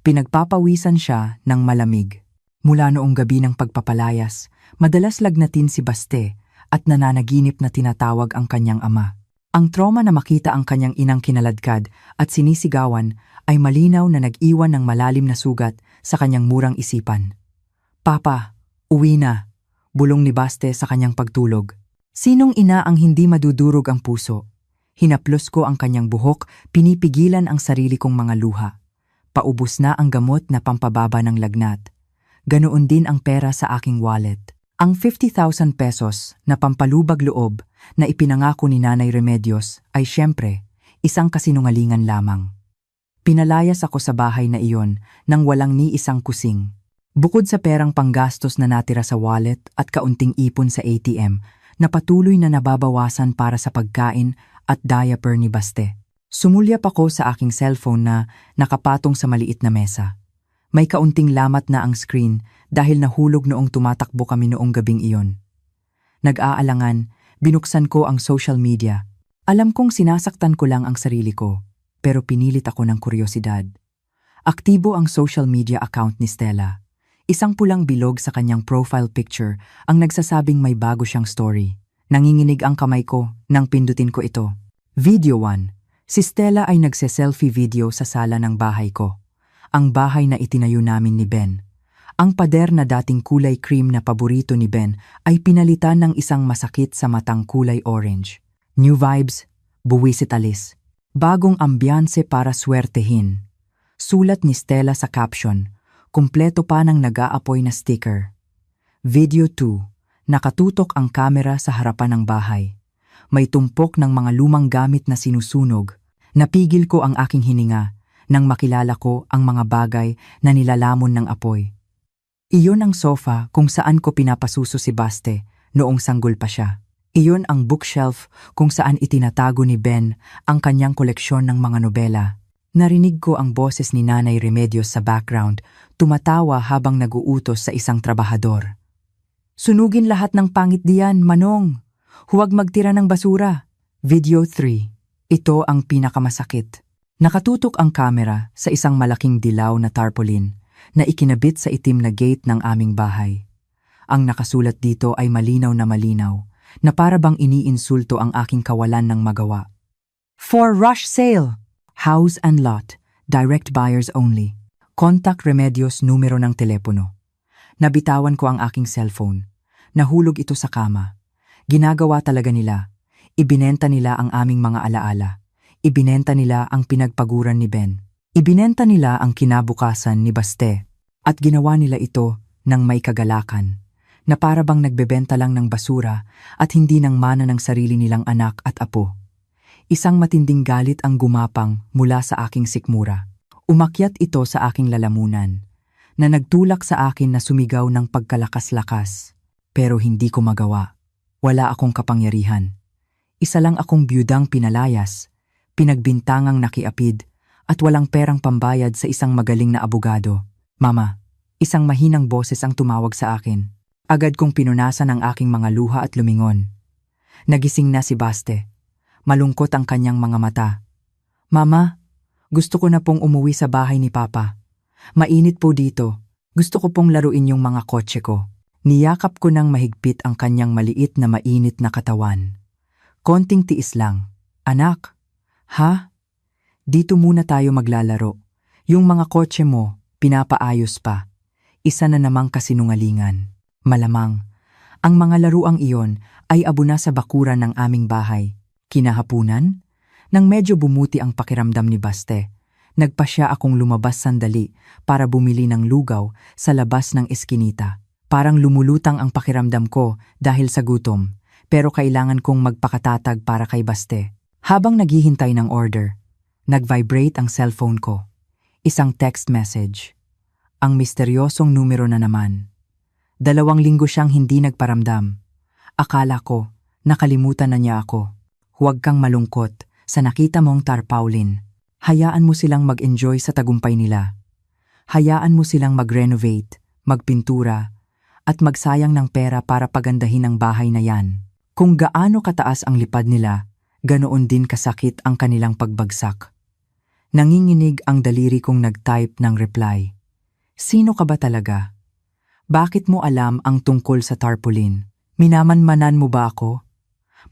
Pinagpapawisan siya ng malamig. Mula noong gabi ng pagpapalayas, madalas lagnatin si Baste at nananaginip na tinatawag ang kanyang ama. Ang trauma na makita ang kanyang inang kinaladkad at sinisigawan ay malinaw na nag-iwan ng malalim na sugat sa kanyang murang isipan. "Papa, uwi na," bulong ni Baste sa kanyang pagtulog. Sinong ina ang hindi madudurog ang puso? Hinaplos ko ang kanyang buhok, pinipigilan ang sarili kong mga luha. Paubos na ang gamot na pampababa ng lagnat. Ganoon din ang pera sa aking wallet. Ang 50,000 pesos na pampalubag loob na ipinangako ni Nanay Remedios ay siyempre isang kasinungalingan lamang. Pinalayas ako sa bahay na iyon nang walang ni isang kusing. Bukod sa perang panggastos na natira sa wallet at kaunting ipon sa ATM na patuloy na nababawasan para sa pagkain at diaper ni Baste. Sumulyap ako sa aking cellphone na nakapatong sa maliit na mesa. May kaunting lamat na ang screen dahil nahulog noong tumatakbo kami noong gabing iyon. Nag-aalangan, binuksan ko ang social media. Alam kong sinasaktan ko lang ang sarili ko, pero pinilit ako ng kuryosidad. Aktibo ang social media account ni Stella. Isang pulang bilog sa kanyang profile picture ang nagsasabing may bago siyang story. Nanginginig ang kamay ko nang pindutin ko ito. Video 1. Si Stella ay nagse-selfie video sa sala ng bahay ko. Ang bahay na itinayo namin ni Ben. Ang pader na dating kulay cream na paborito ni Ben ay pinalitan ng isang masakit sa matang kulay orange. New vibes, buwisit alis. Bagong ambiyanse para swertehin. Sulat ni Stella sa caption, kumpleto pa ng nag-aapoy na sticker. Video 2. Nakatutok ang kamera sa harapan ng bahay. May tumpok ng mga lumang gamit na sinusunog. Napigil ko ang aking hininga nang makilala ko ang mga bagay na nilalamon ng apoy. Iyon ang sofa kung saan ko pinapasuso si Baste noong sanggol pa siya. Iyon ang bookshelf kung saan itinatago ni Ben ang kanyang koleksyon ng mga nobela. Narinig ko ang boses ni Nanay Remedios sa background, tumatawa habang naguutos sa isang trabahador. "Sunugin lahat ng pangit diyan, Manong! Huwag magtira ng basura." Video 3. Ito ang pinakamasakit. Nakatutok ang kamera sa isang malaking dilaw na tarpaulin na ikinabit sa itim na gate ng aming bahay. Ang nakasulat dito ay malinaw na para bang iniinsulto ang aking kawalan ng magawa. "For rush sale! House and lot. Direct buyers only. Contact Remedios numero ng telepono." Nabitawan ko ang aking cellphone. Nahulog ito sa kama. Ginagawa talaga nila. Ibinenta nila ang aming mga alaala. Ibinenta nila ang pinagpaguran ni Ben. Ibinenta nila ang kinabukasan ni Baste. At ginawa nila ito ng may kagalakan, na para bang nagbebenta lang ng basura at hindi ng mana ng sarili nilang anak at apo. Isang matinding galit ang gumapang mula sa aking sikmura. Umakyat ito sa aking lalamunan, na nagtulak sa akin na sumigaw ng pagkalakas-lakas. Pero hindi ko magawa. Wala akong kapangyarihan. Isa lang akong biyudang pinalayas, pinagbintangang nakiapid, at walang perang pambayad sa isang magaling na abogado. "Mama," isang mahinang boses ang tumawag sa akin. Agad kong pinunasan ang aking mga luha at lumingon. Nagising na si Baste. Malungkot ang kanyang mga mata. "Mama, gusto ko na pong umuwi sa bahay ni Papa. Mainit po dito. Gusto ko pong laruin yung mga kotse ko." Niyakap ko ng mahigpit ang kanyang maliit na mainit na katawan. "Konting tiis lang, anak." "Ha? Dito muna tayo maglalaro. Yung mga kotse mo, pinapaayos pa." Isa na namang kasinungalingan. Malamang, ang mga laruang iyon ay abo na sa bakuran ng aming bahay. Kinahapunan, nang medyo bumuti ang pakiramdam ni Baste, nagpasya akong lumabas sandali para bumili ng lugaw sa labas ng eskinita. Parang lumulutang ang pakiramdam ko dahil sa gutom, pero kailangan kong magpakatatag para kay Baste. Habang naghihintay ng order, nag-vibrate ang cellphone ko. Isang text message. Ang misteryosong numero na naman. 2 linggo siyang hindi nagparamdam. Akala ko, nakalimutan na niya ako. "Huwag kang malungkot sa nakita mong tarpaulin. Hayaan mo silang mag-enjoy sa tagumpay nila. Hayaan mo silang mag-renovate, magpintura, at magsayang ng pera para pagandahin ang bahay na yan. Kung gaano kataas ang lipad nila, ganoon din kasakit ang kanilang pagbagsak. Nanginginig ang daliri kong nag-type ng reply. Sino ka ba talaga? Bakit mo alam ang tungkol sa tarpaulin? Minamanmanan mo ba ako?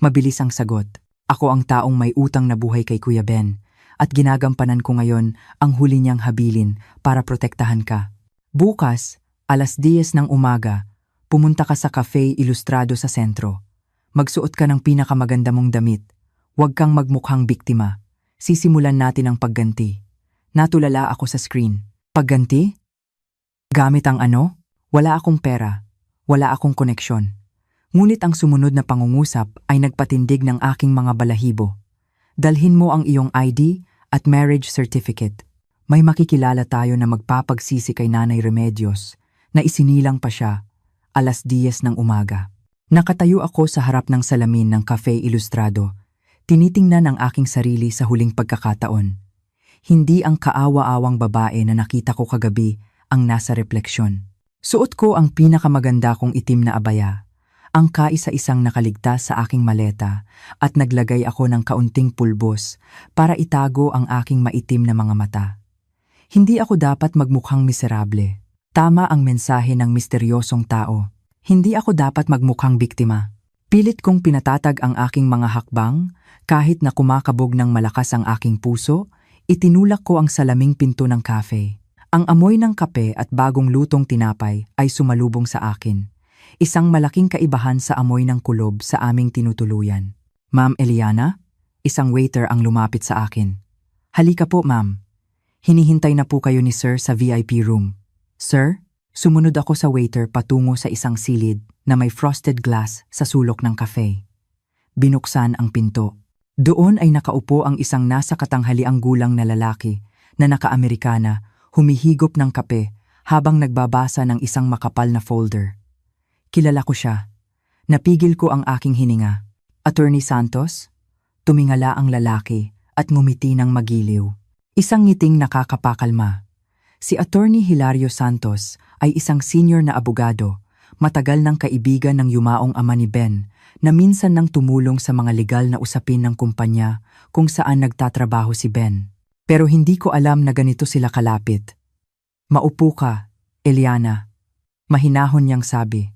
Mabilis ang sagot. Ako ang taong may utang na buhay kay Kuya Ben at ginagampanan ko ngayon ang huli niyang habilin para protektahan ka. Bukas, alas 10 ng umaga, pumunta ka sa Cafe Ilustrado sa sentro. Magsuot ka ng pinakamaganda mong damit. Huwag kang magmukhang biktima. Sisimulan natin ang pagganti. Natulala ako sa screen. Pagganti? Gamit ang ano? Wala akong pera. Wala akong koneksyon. Ngunit ang sumunod na pangungusap ay nagpatindig ng aking mga balahibo. Dalhin mo ang iyong ID at marriage certificate. May makikilala tayo na magpapagsisi kay Nanay Remedios na isinilang pa siya alas 10 ng umaga. Nakatayo ako sa harap ng salamin ng Cafe Ilustrado. Tinitingnan ang aking sarili sa huling pagkakataon. Hindi ang kaawa-awang babae na nakita ko kagabi ang nasa refleksyon. Suot ko ang pinakamaganda kong itim na abaya, ang kaisa-isang nakaligtas sa aking maleta at naglagay ako ng kaunting pulbos para itago ang aking maitim na mga mata. Hindi ako dapat magmukhang miserable. Tama ang mensahe ng misteryosong tao. Hindi ako dapat magmukhang biktima. Pilit kong pinatatag ang aking mga hakbang, kahit na kumakabog ng malakas ang aking puso, itinulak ko ang salaming pinto ng cafe. Ang amoy ng kape at bagong lutong tinapay ay sumalubong sa akin. Isang malaking kaibahan sa amoy ng kulob sa aming tinutuluyan. Ma'am Eliana? Isang waiter ang lumapit sa akin. Halika po, ma'am. Hinihintay na po kayo ni Sir sa VIP room. Sir? Sumunod ako sa waiter patungo sa isang silid na may frosted glass sa sulok ng cafe. Binuksan ang pinto. Doon ay nakaupo ang isang nasa katanghaliang gulang na lalaki na naka-Amerikana, humihigop ng kape habang nagbabasa ng isang makapal na folder. Kilala ko siya. Napigil ko ang aking hininga. Attorney Santos? Tumingala ang lalaki at ngumiti ng magiliw. Isang ngiting nakakapakalma. Si Attorney Hilario Santos ay isang senior na abogado, matagal ng kaibigan ng yumaong ama ni Ben na minsan nang tumulong sa mga legal na usapin ng kumpanya kung saan nagtatrabaho si Ben. Pero hindi ko alam na ganito sila kalapit. Maupo ka, Eliana. Mahinahon niyang sabi.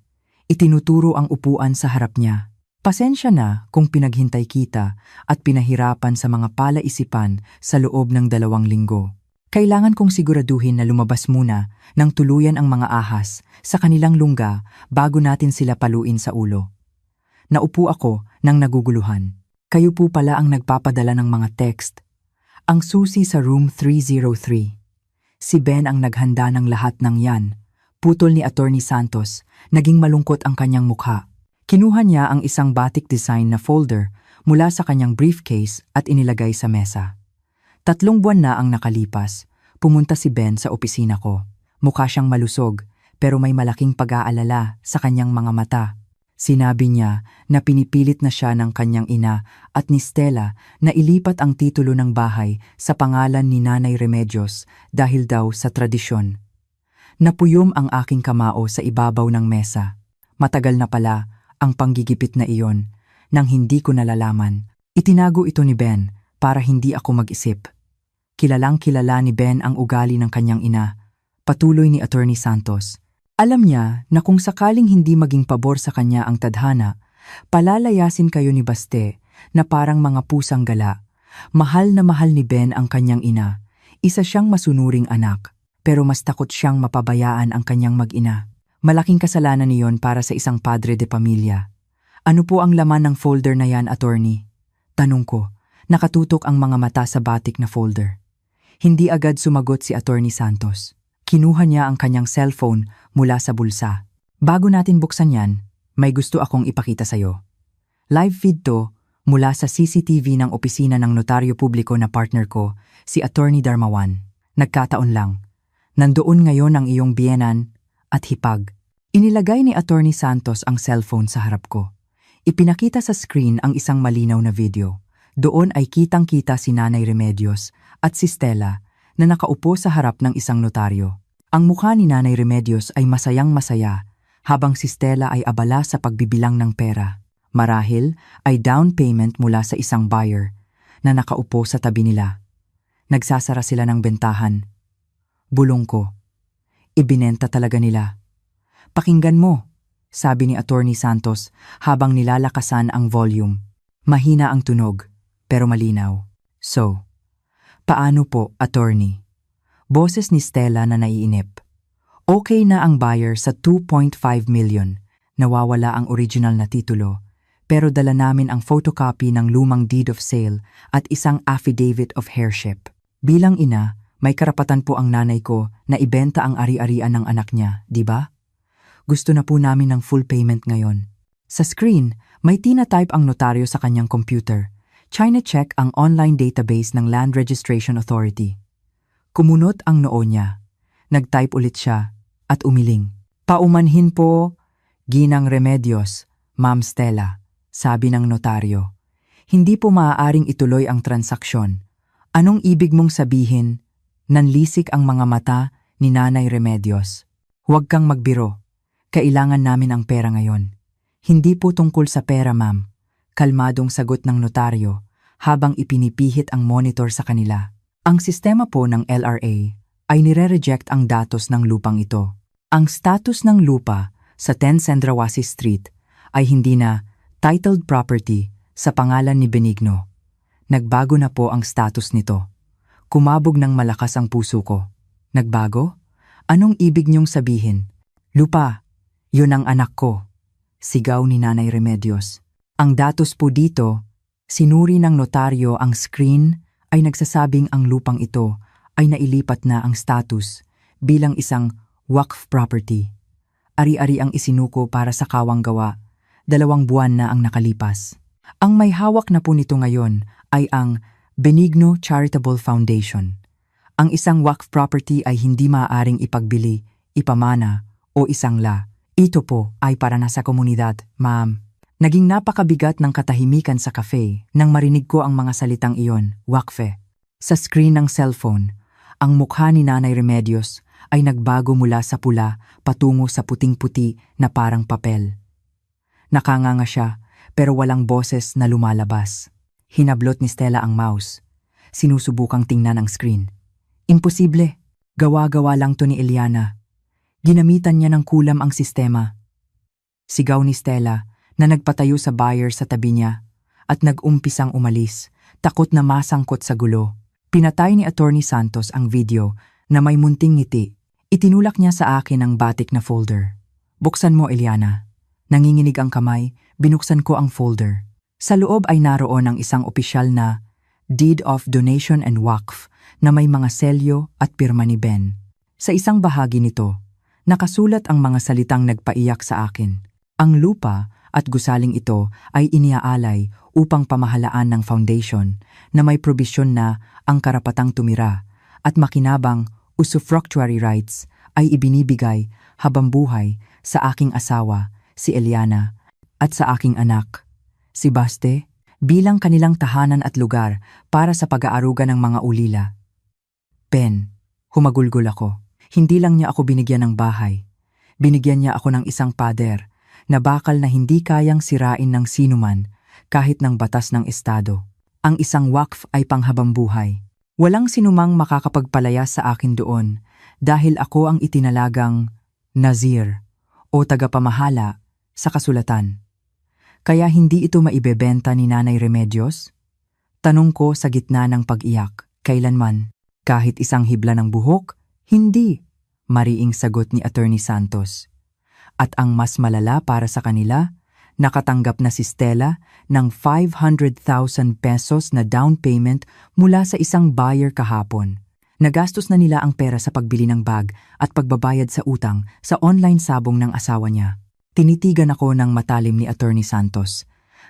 Itinuturo ang upuan sa harap niya. Pasensya na kung pinaghintay kita at pinahirapan sa mga palaisipan sa loob ng 2 linggo. Kailangan kong siguraduhin na lumabas muna ng tuluyan ang mga ahas sa kanilang lungga bago natin sila paluin sa ulo. Naupo ako nang naguguluhan. Kayo po pala ang nagpapadala ng mga text. Ang susi sa room 303. Si Ben ang naghanda ng lahat ng yan. Putol ni Attorney Santos, naging malungkot ang kanyang mukha. Kinuha niya ang isang batik design na folder mula sa kanyang briefcase at inilagay sa mesa. 3 buwan na ang nakalipas, pumunta si Ben sa opisina ko. Mukha siyang malusog, pero may malaking pag-aalala sa kanyang mga mata. Sinabi niya na pinipilit na siya ng kanyang ina at ni Stella na ilipat ang titulo ng bahay sa pangalan ni Nanay Remedios dahil daw sa tradisyon. Napuyom ang aking kamao sa ibabaw ng mesa. Matagal na pala ang panggigipit na iyon nang hindi ko nalalaman. Itinago ito ni Ben para hindi ako mag-isip. Kilalang-kilala ni Ben ang ugali ng kanyang ina, patuloy ni Attorney Santos. Alam niya na kung sakaling hindi maging pabor sa kanya ang tadhana, palalayasin kayo ni Baste na parang mga pusang gala. Mahal na mahal ni Ben ang kanyang ina. Isa siyang masunuring anak, pero mas takot siyang mapabayaan ang kanyang mag-ina. Malaking kasalanan niyon para sa isang padre de pamilya. Ano po ang laman ng folder na yan, attorney? Tanong ko, nakatutok ang mga mata sa batik na folder. Hindi agad sumagot si Attorney Santos. Kinuha niya ang kanyang cellphone mula sa bulsa. Bago natin buksan yan, may gusto akong ipakita sa'yo. Live feed to mula sa CCTV ng opisina ng notaryo publiko na partner ko, si Attorney Darmawan. Nagkataon lang. Nandoon ngayon ang iyong biyenan at hipag. Inilagay ni Attorney Santos ang cellphone sa harap ko. Ipinakita sa screen ang isang malinaw na video. Doon ay kitang-kita si Nanay Remedios at si Stella na nakaupo sa harap ng isang notaryo. Ang mukha ni Nanay Remedios ay masayang-masaya habang si Stella ay abala sa pagbibilang ng pera. Marahil ay down payment mula sa isang buyer na nakaupo sa tabi nila. Nagsasara sila ng bentahan. Bulong ko. Ibinenta talaga nila. Pakinggan mo, sabi ni Attorney Santos habang nilalakasan ang volume. Mahina ang tunog, pero malinaw. So, paano po, Attorney? Boses ni Stella na naiinip. Okay na ang buyer sa 2.5 million. Nawawala ang original na titulo, pero dala namin ang photocopy ng lumang deed of sale at isang affidavit of heirship. Bilang ina, may karapatan po ang nanay ko na ibenta ang ari-arian ng anak niya, di ba? Gusto na po namin ng full payment ngayon. Sa screen, may tinatype ang notaryo sa kanyang computer. China-check ang online database ng Land Registration Authority. Kumunot ang noo niya. Nag-type ulit siya at umiling. Paumanhin po, Ginang Remedios, Ma'am Stella, sabi ng notaryo. Hindi po maaaring ituloy ang transaksyon. Anong ibig mong sabihin? Nanlisik ang mga mata ni Nanay Remedios. Huwag kang magbiro. Kailangan namin ang pera ngayon. Hindi po tungkol sa pera, ma'am. Kalmadong sagot ng notaryo habang ipinipihit ang monitor sa kanila. Ang sistema po ng LRA ay nire-reject ang datos ng lupang ito. Ang status ng lupa sa 10 Cendrawasih Street ay hindi na titled property sa pangalan ni Benigno. Nagbago na po ang status nito. Kumabog ng malakas ang puso ko. Nagbago? Anong ibig niyong sabihin? Lupa, yun ang anak ko. Sigaw ni Nanay Remedios. Ang datos po dito, sinuri ng notaryo ang screen ay nagsasabing ang lupang ito ay nailipat na ang status bilang isang waqf property. Ari-ari ang isinuko para sa kawang gawa. 2 buwan na ang nakalipas. Ang may hawak na po nito ngayon ay ang Benigno Charitable Foundation. Ang isang waqf property ay hindi maaaring ipagbili, ipamana o isangla. Ito po ay para na sa komunidad, ma'am. Naging napakabigat ng katahimikan sa cafe nang marinig ko ang mga salitang iyon, waqfe. Sa screen ng cellphone, ang mukha ni Nanay Remedios ay nagbago mula sa pula patungo sa puting-puti na parang papel. Nakanganga siya pero walang boses na lumalabas. Hinablot ni Stella ang mouse. Sinusubukang tingnan ang screen. Imposible. Gawa-gawa lang to ni Eliana. Ginamitan niya ng kulam ang sistema. Sigaw ni Stella na nagpatayo sa buyer sa tabi niya at nag-umpisang umalis, takot na masangkot sa gulo. Pinatay ni Attorney Santos ang video na may munting ngiti. Itinulak niya sa akin ang batik na folder. Buksan mo, Eliana. Nanginginig ang kamay, binuksan ko ang folder. Sa loob ay naroon ang isang opisyal na Deed of Donation and Waqf na may mga selyo at pirma ni Ben. Sa isang bahagi nito, nakasulat ang mga salitang nagpaiyak sa akin. Ang lupa at gusaling ito ay iniaalay upang pamahalaan ng foundation na may probisyon na ang karapatang tumira at makinabang usufructuary rights ay ibinibigay habang buhay sa aking asawa, si Eliana, at sa aking anak, si Baste, bilang kanilang tahanan at lugar para sa pag-aaruga ng mga ulila. Ben, humagulgol ako. Hindi lang niya ako binigyan ng bahay. Binigyan niya ako ng isang pader na bakal na hindi kayang sirain ng sinuman kahit ng batas ng estado. Ang isang waqf ay panghabambuhay. Walang sinumang makakapagpalaya sa akin doon dahil ako ang itinalagang Nazir o tagapamahala sa kasulatan. Kaya hindi ito maibebenta ni Nanay Remedios? Tanong ko sa gitna ng pag-iyak. Kailanman? Kahit isang hibla ng buhok? Hindi, mariing sagot ni Attorney Santos. At ang mas malala para sa kanila, nakatanggap na si Stella ng 500,000 pesos na down payment mula sa isang buyer kahapon. Nagastos na nila ang pera sa pagbili ng bag at pagbabayad sa utang sa online sabong ng asawa niya. Tinitigan ako ng matalim ni Attorney Santos.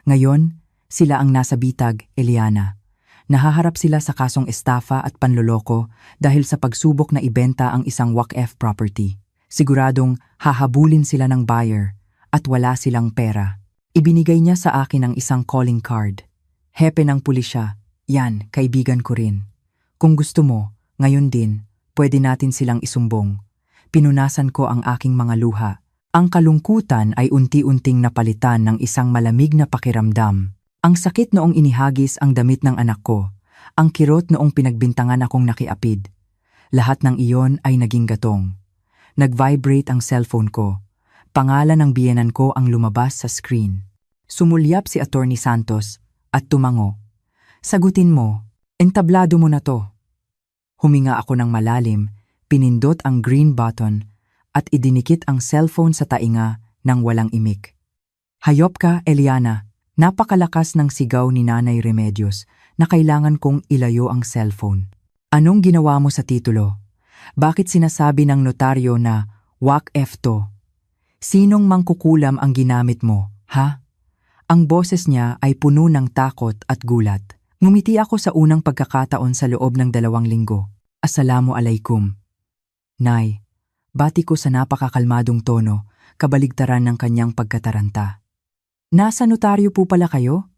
Ngayon, sila ang nasa bitag, Eliana. Nahaharap sila sa kasong estafa at panloloko dahil sa pagsubok na ibenta ang isang waqf property. Siguradong hahabulin sila ng buyer at wala silang pera. Ibinigay niya sa akin ang isang calling card. Hepe ng pulisya, yan, kaibigan ko rin. Kung gusto mo, ngayon din, pwede natin silang isumbong. Pinunasan ko ang aking mga luha Ang kalungkutan ay unti-unting napalitan ng isang malamig na pakiramdam. Ang sakit noong inihagis ang damit ng anak ko, ang kirot noong pinagbintangan akong nakiapid. Lahat ng iyon ay naging gatong. Nag-vibrate ang cellphone ko. Pangalan ng biyenan ko ang lumabas sa screen. Sumulyap si Attorney Santos at tumango. Sagutin mo, entablado mo na to. Huminga ako ng malalim, pinindot ang green button at idinikit ang cellphone sa tainga ng walang imik. Hayop ka, Eliana. Napakalakas ng sigaw ni Nanay Remedios na kailangan kong ilayo ang cellphone. Anong ginawa mo sa titulo? Bakit sinasabi ng notaryo na WACF to? Sinong mangkukulam ang ginamit mo, ha? Ang boses niya ay puno ng takot at gulat. Ngumiti ako sa unang pagkakataon sa loob ng 2 linggo. Assalamu alaikum. Nay, bati ko sa napakakalmadong tono, kabaligtaran ng kanyang pagkataranta. Nasa notaryo po pala kayo?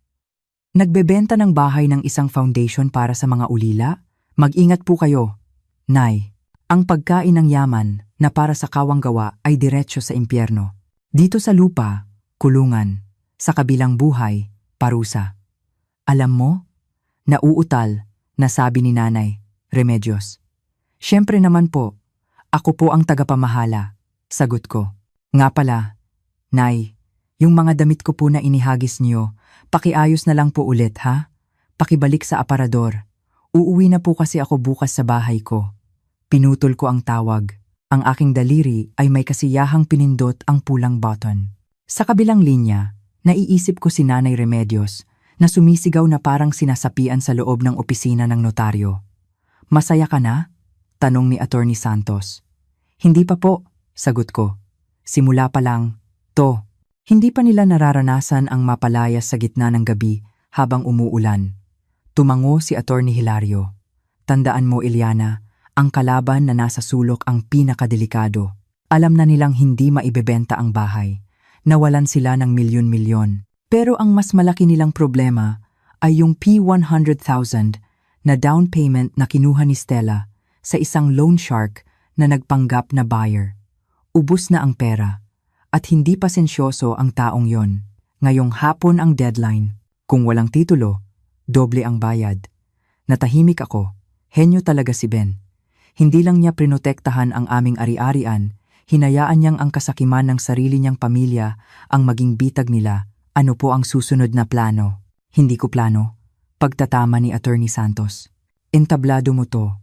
Nagbebenta ng bahay ng isang foundation para sa mga ulila? Mag-ingat po kayo. Nay, ang pagkain ng yaman na para sa kawang gawa ay diretsyo sa impyerno. Dito sa lupa, kulungan. Sa kabilang buhay, parusa. Alam mo? Nauutal, nasabi ni Nanay Remedios. Siyempre naman po. Ako po ang tagapamahala, sagot ko. Nga pala, Nay, yung mga damit ko po na inihagis niyo, pakiayos na lang po ulit ha? Pakibalik sa aparador. Uuwi na po kasi ako bukas sa bahay ko. Pinutol ko ang tawag. Ang aking daliri ay may kasiyahang pinindot ang pulang button. Sa kabilang linya, naiisip ko si Nanay Remedios na sumisigaw na parang sinasapian sa loob ng opisina ng notaryo. Masaya ka na? Tanong ni Attorney Santos. Hindi pa po, sagot ko. Simula pa lang, to. Hindi pa nila nararanasan ang mapalayas sa gitna ng gabi habang umuulan. Tumango si Attorney Hilario. Tandaan mo, Eliana, ang kalaban na nasa sulok ang pinakadelikado. Alam na nilang hindi maibebenta ang bahay. Nawalan sila ng milyon-milyon. Pero ang mas malaki nilang problema ay yung P100,000 na down payment na kinuha ni Stella sa isang loan shark na nagpanggap na buyer. Ubus na ang pera at hindi pasensyoso ang taong yon. Ngayong hapon ang deadline. Kung walang titulo, doble ang bayad. Natahimik ako. Henyo talaga si Ben. Hindi lang niya prinotektahan ang aming ari-arian, hinayaan niyang ang kasakiman ng sarili niyang pamilya ang maging bitag nila. Ano po ang susunod na plano? Hindi ko plano. Pagtatama ni Attorney Santos. Entablado mo to.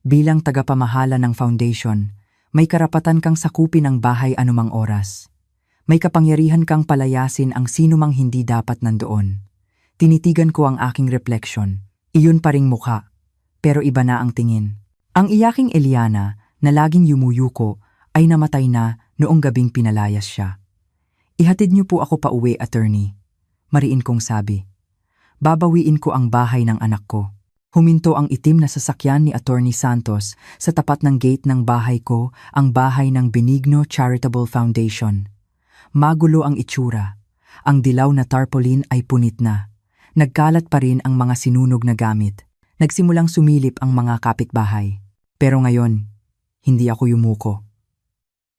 Bilang tagapamahala ng foundation, may karapatan kang sakupin ang bahay anumang oras. May kapangyarihan kang palayasin ang sinumang hindi dapat nandoon. Tinitigan ko ang aking reflection. Iyon pa ring mukha, pero iba na ang tingin. Ang iyaking Eliana na laging yumuyuko ay namatay na noong gabing pinalayas siya. Ihatid niyo po ako pa uwi, attorney. Mariin kong sabi. Babawiin ko ang bahay ng anak ko. Huminto ang itim na sasakyan ni Attorney Santos sa tapat ng gate ng bahay ko, ang bahay ng Benigno Charitable Foundation. Magulo ang itsura. Ang dilaw na tarpaulin ay punit na. Nagkalat pa rin ang mga sinunog na gamit. Nagsimulang sumilip ang mga kapitbahay. Pero ngayon, hindi ako yumuko.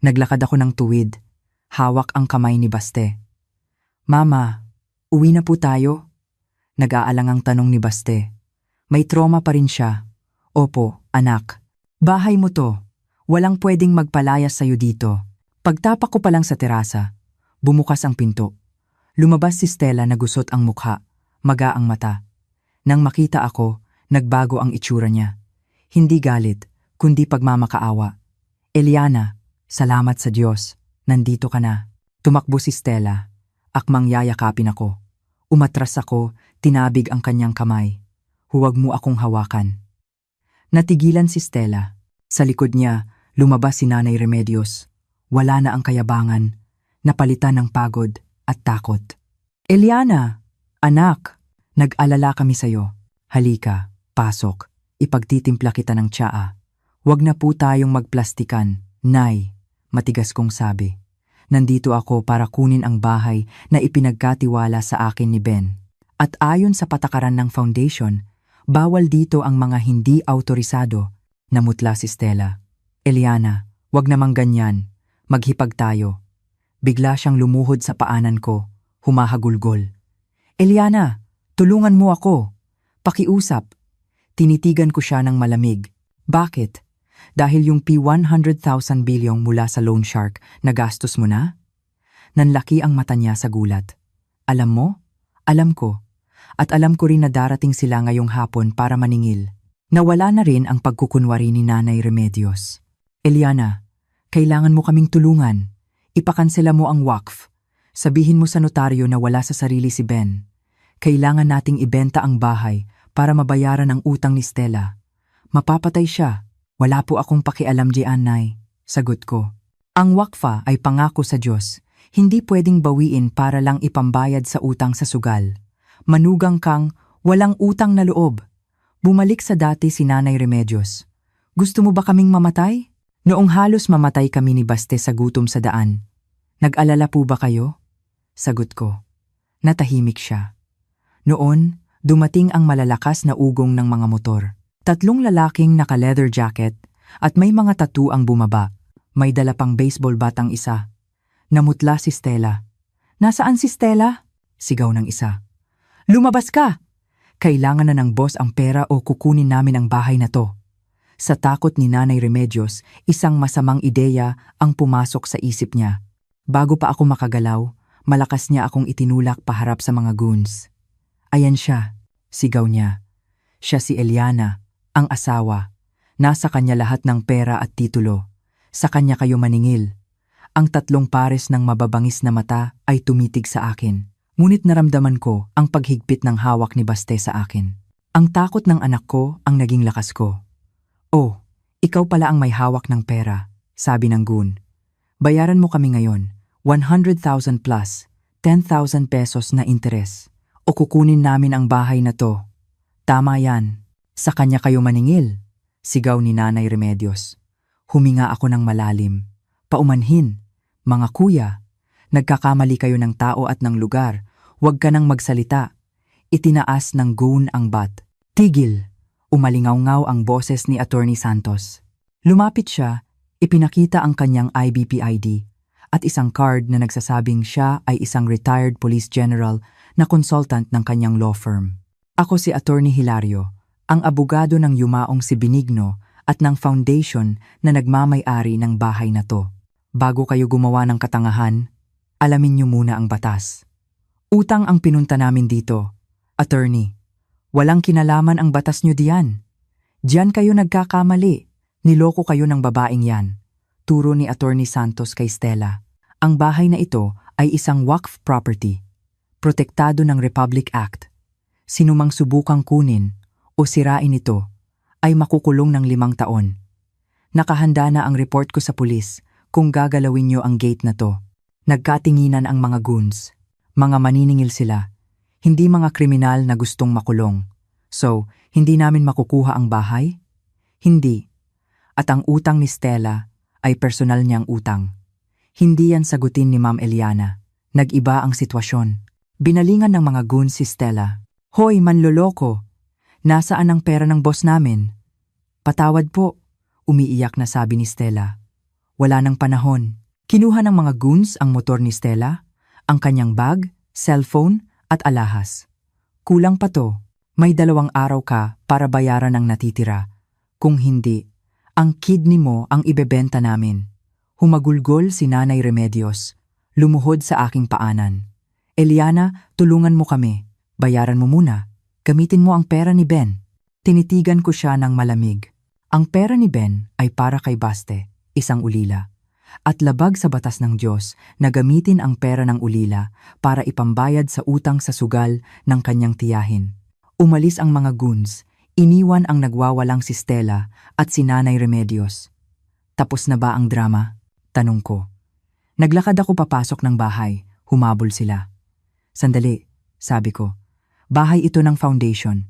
Naglakad ako ng tuwid. Hawak ang kamay ni Baste. Mama, uwi na po tayo? Nag-aalangang tanong ni Baste. May trauma pa rin siya. Opo, anak. Bahay mo to. Walang pwedeng magpalayas sa'yo dito. Pagtapak ko pa lang sa terasa, bumukas ang pinto. Lumabas si Stella na gusot ang mukha, maga ang mata. Nang makita ako, nagbago ang itsura niya. Hindi galit, kundi pagmamakaawa. Eliana, salamat sa Diyos. Nandito ka na. Tumakbo si Stella. Akmang yayakapin ako. Umatras ako, tinabig ang kanyang kamay. Huwag mo akong hawakan. Natigilan si Stella. Sa likod niya, lumabas si Nanay Remedios. Wala na ang kayabangan, napalitan ng pagod at takot. Eliana, anak, nag-alala kami sa'yo. Halika, pasok, ipagtitimpla kita ng tsaa. Huwag na po tayong magplastikan, Nay, matigas kong sabi. Nandito ako para kunin ang bahay na ipinagkatiwala sa akin ni Ben. At ayon sa patakaran ng foundation, bawal dito ang mga hindi autorisado. Namutla si Stella. Eliana, wag namang ganyan. Maghipag tayo. Bigla siyang lumuhod sa paanan ko, humahagulgol. Eliana, tulungan mo ako. Pakiusap. Tinitigan ko siya ng malamig. Bakit? Dahil yung P100,000 bilyong mula sa loan shark, nagastos mo na? Nanlaki ang mata niya sa gulat. Alam mo? Alam ko. At alam ko rin na darating sila ngayong hapon para maningil. Nawala na rin ang pagkukunwari ni Nanay Remedios. Eliana, kailangan mo kaming tulungan. Ipakansela mo ang wakf. Sabihin mo sa notaryo na wala sa sarili si Ben. Kailangan nating ibenta ang bahay para mabayaran ang utang ni Stella. Mapapatay siya. Wala po akong pakialam diyan, Nay. Sagot ko. Ang wakfa ay pangako sa Diyos. Hindi pwedeng bawiin para lang ipambayad sa utang sa sugal. Manugang kang walang utang na loob. Bumalik sa dati si Nanay Remedios. Gusto mo ba kaming mamatay? Noong halos mamatay kami ni Baste sa gutom sa daan. Nag-alala po ba kayo? Sagot ko. Natahimik siya. Noon, dumating ang malalakas na ugong ng mga motor. 3 lalaking naka-leather jacket at may mga tattoo ang bumaba. May dala pang baseball bat ang isa. Namutla si Stella. Nasaan si Stella? Sigaw ng isa. Lumabas ka! Kailangan na ng boss ang pera o kukunin namin ang bahay na to. Sa takot ni Nanay Remedios, isang masamang ideya ang pumasok sa isip niya. Bago pa ako makagalaw, malakas niya akong itinulak paharap sa mga goons. Ayan siya, sigaw niya. Siya si Eliana, ang asawa. Nasa kanya lahat ng pera at titulo. Sa kanya kayo maningil. Ang 3 pares ng mababangis na mata ay tumitig sa akin. Ngunit naramdaman ko ang paghigpit ng hawak ni Baste sa akin. Ang takot ng anak ko ang naging lakas ko. Oh, ikaw pala ang may hawak ng pera, sabi ng goon. Bayaran mo kami ngayon, 100,000 plus, 10,000 pesos na interes. O kukunin namin ang bahay na to. Tama yan. Sa kanya kayo maningil, sigaw ni Nanay Remedios. Huminga ako ng malalim. Paumanhin, mga kuya, nagkakamali kayo ng tao at ng lugar. Huwag ka nang magsalita. Itinaas ng goon ang bat. Tigil! Umalingaw-ngaw ang boses ni Attorney Santos. Lumapit siya, ipinakita ang kanyang IBP ID at isang card na nagsasabing siya ay isang retired police general na consultant ng kanyang law firm. Ako si Attorney Hilario, ang abogado ng yumaong si Benigno at ng foundation na nagmamay-ari ng bahay na to. Bago kayo gumawa ng katangahan, alamin niyo muna ang batas. Utang ang pinunta namin dito. Attorney, walang kinalaman ang batas niyo diyan. Diyan kayo nagkakamali. Niloko kayo ng babaeng yan. Turo ni Attorney Santos kay Stella. Ang bahay na ito ay isang waqf property. Protektado ng Republic Act. Sinumang subukang kunin o sirain ito ay makukulong ng 5 taon. Nakahanda na ang report ko sa pulis kung gagalawin niyo ang gate na to. Nagkatinginan ang mga goons. Mga maniningil sila. Hindi mga kriminal na gustong makulong. So, hindi namin makukuha ang bahay? Hindi. At ang utang ni Stella ay personal niyang utang. Hindi yan sagutin ni Ma'am Eliana. Nag-iba ang sitwasyon. Binalingan ng mga goons si Stella. Hoy, manloloko! Nasaan ang pera ng boss namin? Patawad po, umiiyak na sabi ni Stella. Wala nang panahon. Kinuha ng mga goons ang motor ni Stella, ang kanyang bag, cellphone at alahas. Kulang pa to. May 2 araw ka para bayaran ang natitira. Kung hindi, ang kidney mo ang ibebenta namin. Humagulgol si Nanay Remedios. Lumuhod sa aking paanan. Eliana, tulungan mo kami. Bayaran mo muna. Gamitin mo ang pera ni Ben. Tinitigan ko siya ng malamig. Ang pera ni Ben ay para kay Baste, isang ulila. At labag sa batas ng Diyos na gamitin ang pera ng ulila para ipambayad sa utang sa sugal ng kanyang tiyahin. Umalis ang mga goons, iniwan ang nagwawalang si Stella at si Nanay Remedios. Tapos na ba ang drama? Tanong ko. Naglakad ako papasok ng bahay, humabol sila. Sandali, sabi ko. Bahay ito ng foundation.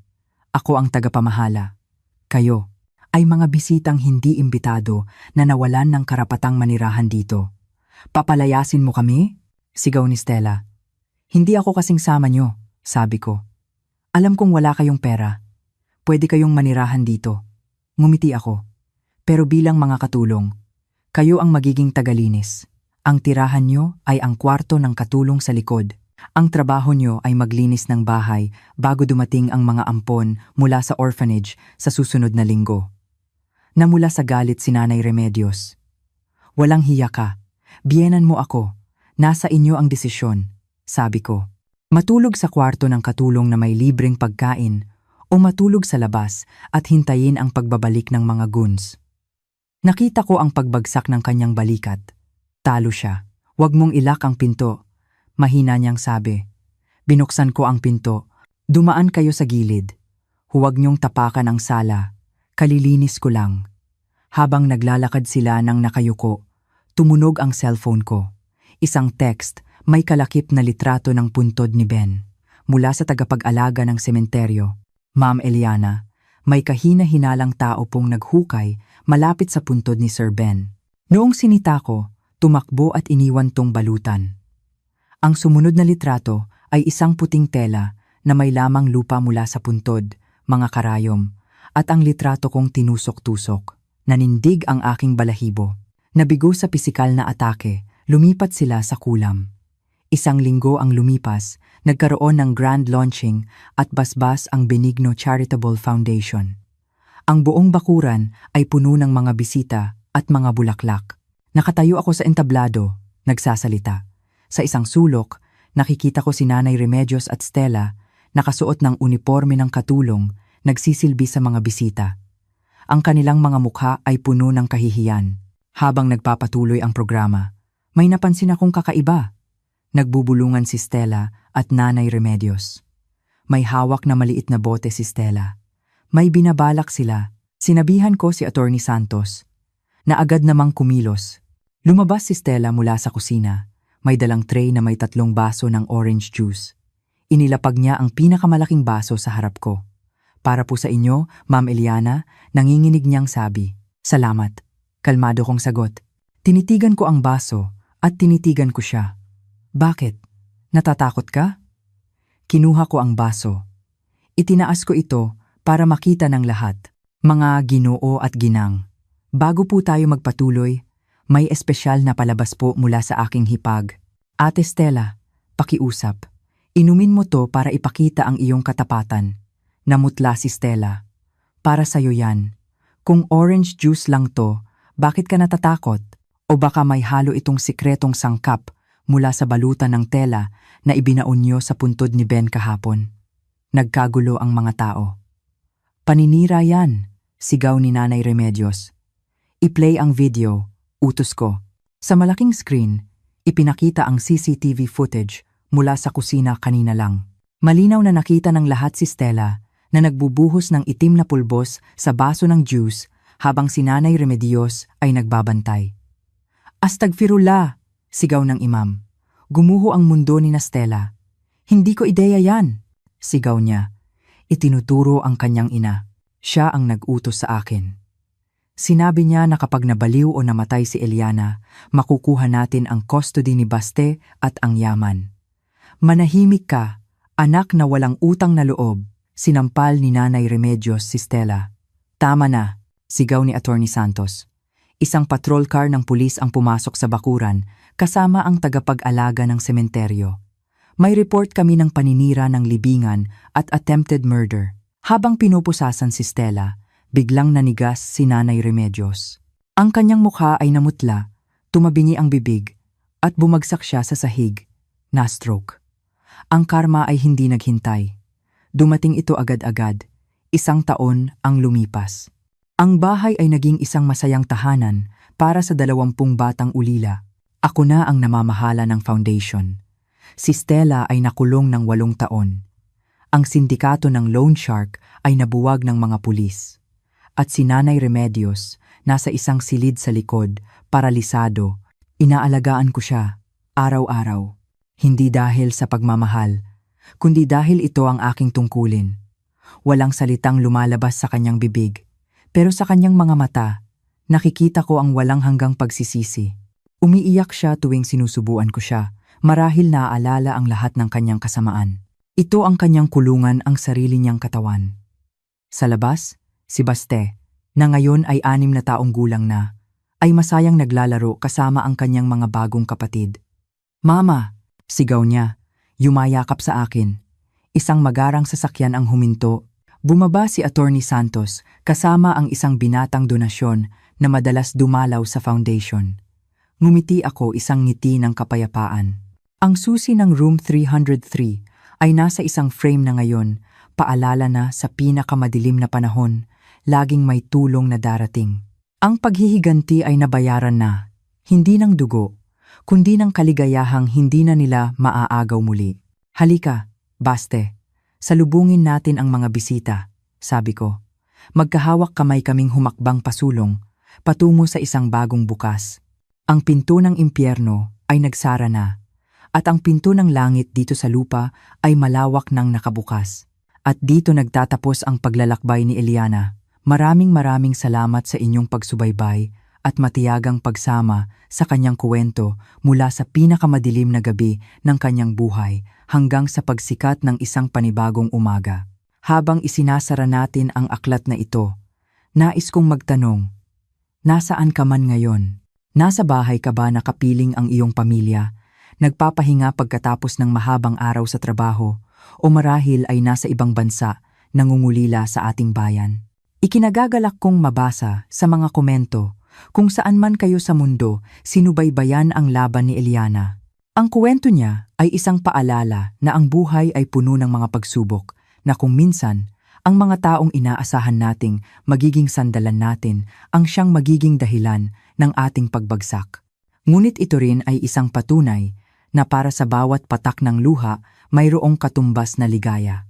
Ako ang tagapamahala. Kayo ay mga bisitang hindi imbitado na nawalan ng karapatang manirahan dito. Papalayasin mo kami? Sigaw ni Stella. Hindi ako kasing sama nyo, sabi ko. Alam kong wala kayong pera. Pwede kayong manirahan dito. Ngumiti ako. Pero bilang mga katulong, kayo ang magiging tagalinis. Ang tirahan nyo ay ang kwarto ng katulong sa likod. Ang trabaho nyo ay maglinis ng bahay bago dumating ang mga ampon mula sa orphanage sa susunod na linggo. Namula sa galit si Nanay Remedios. Walang hiya ka. Biyenan mo ako. Nasa inyo ang desisyon, sabi ko. Matulog sa kwarto ng katulong na may libreng pagkain o matulog sa labas at hintayin ang pagbabalik ng mga goons. Nakita ko ang pagbagsak ng kanyang balikat. Talo siya. Huwag mong ilak ang pinto. Mahina niyang sabi. Binuksan ko ang pinto. Dumaan kayo sa gilid. Huwag niyong tapakan ang sala. Kalilinis ko lang. Habang naglalakad sila ng nakayuko, tumunog ang cellphone ko. Isang text, may kalakip na litrato ng puntod ni Ben. Mula sa tagapag-alaga ng sementeryo. Ma'am Eliana, may kahina-hinalang tao pong naghukay malapit sa puntod ni Sir Ben. Noong sinita ko, tumakbo at iniwan tong balutan. Ang sumunod na litrato ay isang puting tela na may lamang lupa mula sa puntod, mga karayom, at ang litrato kong tinusok-tusok. Nanindig ang aking balahibo. Nabigo sa pisikal na atake, lumipat sila sa kulam. Isang linggo ang lumipas, nagkaroon ng grand launching at basbas ang Benigno Charitable Foundation. Ang buong bakuran ay puno ng mga bisita at mga bulaklak. Nakatayo ako sa entablado, nagsasalita. Sa isang sulok, nakikita ko si Nanay Remedios at Stella, nakasuot ng uniporme ng katulong, nagsisilbi sa mga bisita. Ang kanilang mga mukha ay puno ng kahihiyan. Habang nagpapatuloy ang programa, may napansin akong kakaiba. Nagbubulungan si Stella at Nanay Remedios. May hawak na maliit na bote si Stella. May binabalak sila. Sinabihan ko si Attorney Santos na agad namang kumilos. Lumabas si Stella mula sa kusina. May dalang tray na may 3 baso ng orange juice. Inilapag niya ang pinakamalaking baso sa harap ko. Para po sa inyo, Ma'am Eliana, nanginginig niyang sabi. Salamat. Kalmado kong sagot. Tinitigan ko ang baso at tinitigan ko siya. Bakit? Natatakot ka? Kinuha ko ang baso. Itinaas ko ito para makita ng lahat. Mga Ginoo at ginang. Bago po tayo magpatuloy, may espesyal na palabas po mula sa aking hipag. Ate Stella, pakiusap. Inumin mo to para ipakita ang iyong katapatan. Namutla si Stella. Para sa'yo yan. Kung orange juice lang to, bakit ka natatakot? O baka may halo itong sikretong sangkap mula sa balutan ng tela na ibinaon niyo sa puntod ni Ben kahapon? Nagkagulo ang mga tao. Paninira yan, sigaw ni Nanay Remedios. I-play ang video, utos ko. Sa malaking screen, ipinakita ang CCTV footage mula sa kusina kanina lang. Malinaw na nakita ng lahat si Stella na nagbubuhos ng itim na pulbos sa baso ng juice habang si Nanay Remedios ay nagbabantay. Astagfirullah, sigaw ng imam. Gumuho ang mundo ni na Stella. Hindi ko ideya yan, sigaw niya. Itinuturo ang kanyang ina. Siya ang nag-utos sa akin. Sinabi niya na kapag nabaliw o namatay si Eliana, makukuha natin ang custody ni Baste at ang yaman. Manahimik ka, anak na walang utang na loob, sinampal ni Nanay Remedios si Stella. Tama na, sigaw ni Attorney Santos. Isang patrol car ng pulis ang pumasok sa bakuran kasama ang tagapag-alaga ng sementeryo. May report kami ng paninira ng libingan at attempted murder. Habang pinupusasan si Stella, biglang nanigas si Nanay Remedios. Ang kanyang mukha ay namutla, tumabingi ang bibig, at bumagsak siya sa sahig. Na-stroke. Ang karma ay hindi naghintay. Dumating ito agad-agad. 1 taon ang lumipas. Ang bahay ay naging isang masayang tahanan para sa 20 batang ulila. Ako na ang namamahala ng foundation. Si Stella ay nakulong ng 8 taon. Ang sindikato ng Loan Shark ay nabuwag ng mga pulis. At si Nanay Remedios, nasa isang silid sa likod, paralisado, inaalagaan ko siya, araw-araw. Hindi dahil sa pagmamahal, kundi dahil ito ang aking tungkulin. Walang salitang lumalabas sa kanyang bibig, pero sa kanyang mga mata, nakikita ko ang walang hanggang pagsisisi. Umiiyak siya tuwing sinusubuan ko siya, marahil naaalala ang lahat ng kanyang kasamaan. Ito ang kanyang kulungan, ang sarili niyang katawan. Sa labas, si Baste, na ngayon ay 6 na taong gulang na, ay masayang naglalaro kasama ang kanyang mga bagong kapatid. "Mama!" sigaw niya, yumayakap sa akin. Isang magarang sasakyan ang huminto. Bumaba si Attorney Santos kasama ang isang binatang donasyon na madalas dumalaw sa foundation. Ngumiti ako, isang ngiti ng kapayapaan. Ang susi ng room 303 ay nasa isang frame na ngayon, paalala na sa pinakamadilim na panahon, laging may tulong na darating. Ang paghihiganti ay nabayaran na, hindi ng dugo, kundi ng kaligayahang hindi na nila maaagaw muli. "Halika, Baste, salubungin natin ang mga bisita," sabi ko. Magkahawak kamay kaming humakbang pasulong, patungo sa isang bagong bukas. Ang pinto ng impyerno ay nagsara na, at ang pinto ng langit dito sa lupa ay malawak nang nakabukas. At dito nagtatapos ang paglalakbay ni Eliana. Maraming salamat sa inyong pagsubaybay at matiyagang pagsama sa kanyang kwento mula sa pinakamadilim na gabi ng kanyang buhay hanggang sa pagsikat ng isang panibagong umaga. Habang isinasara natin ang aklat na ito, nais kong magtanong, nasaan ka man ngayon? Nasa bahay ka ba nakapiling ang iyong pamilya? Nagpapahinga pagkatapos ng mahabang araw sa trabaho? O marahil ay nasa ibang bansa, nangungulila sa ating bayan? Ikinagagalak kong mabasa sa mga komento kung saan man kayo sa mundo sinubaybayan ang laban ni Eliana. Ang kwento niya ay isang paalala na ang buhay ay puno ng mga pagsubok, na kung minsan, ang mga taong inaasahan nating magiging sandalan natin ang siyang magiging dahilan ng ating pagbagsak. Ngunit ito rin ay isang patunay na para sa bawat patak ng luha, mayroong katumbas na ligaya.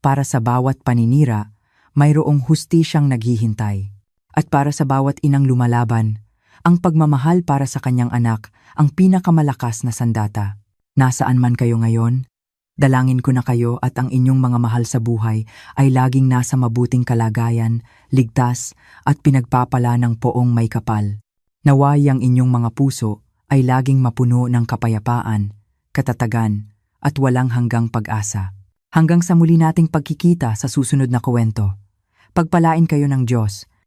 Para sa bawat paninira, mayroong hustisyang naghihintay. At para sa bawat inang lumalaban, ang pagmamahal para sa kanyang anak ang pinakamalakas na sandata. Nasaan man kayo ngayon, dalangin ko na kayo at ang inyong mga mahal sa buhay ay laging nasa mabuting kalagayan, ligtas at pinagpapala ng poong may kapal. Naway ang inyong mga puso ay laging mapuno ng kapayapaan, katatagan at walang hanggang pag-asa. Hanggang sa muli nating pagkikita sa susunod na kwento. Pagpalain kayo ng Diyos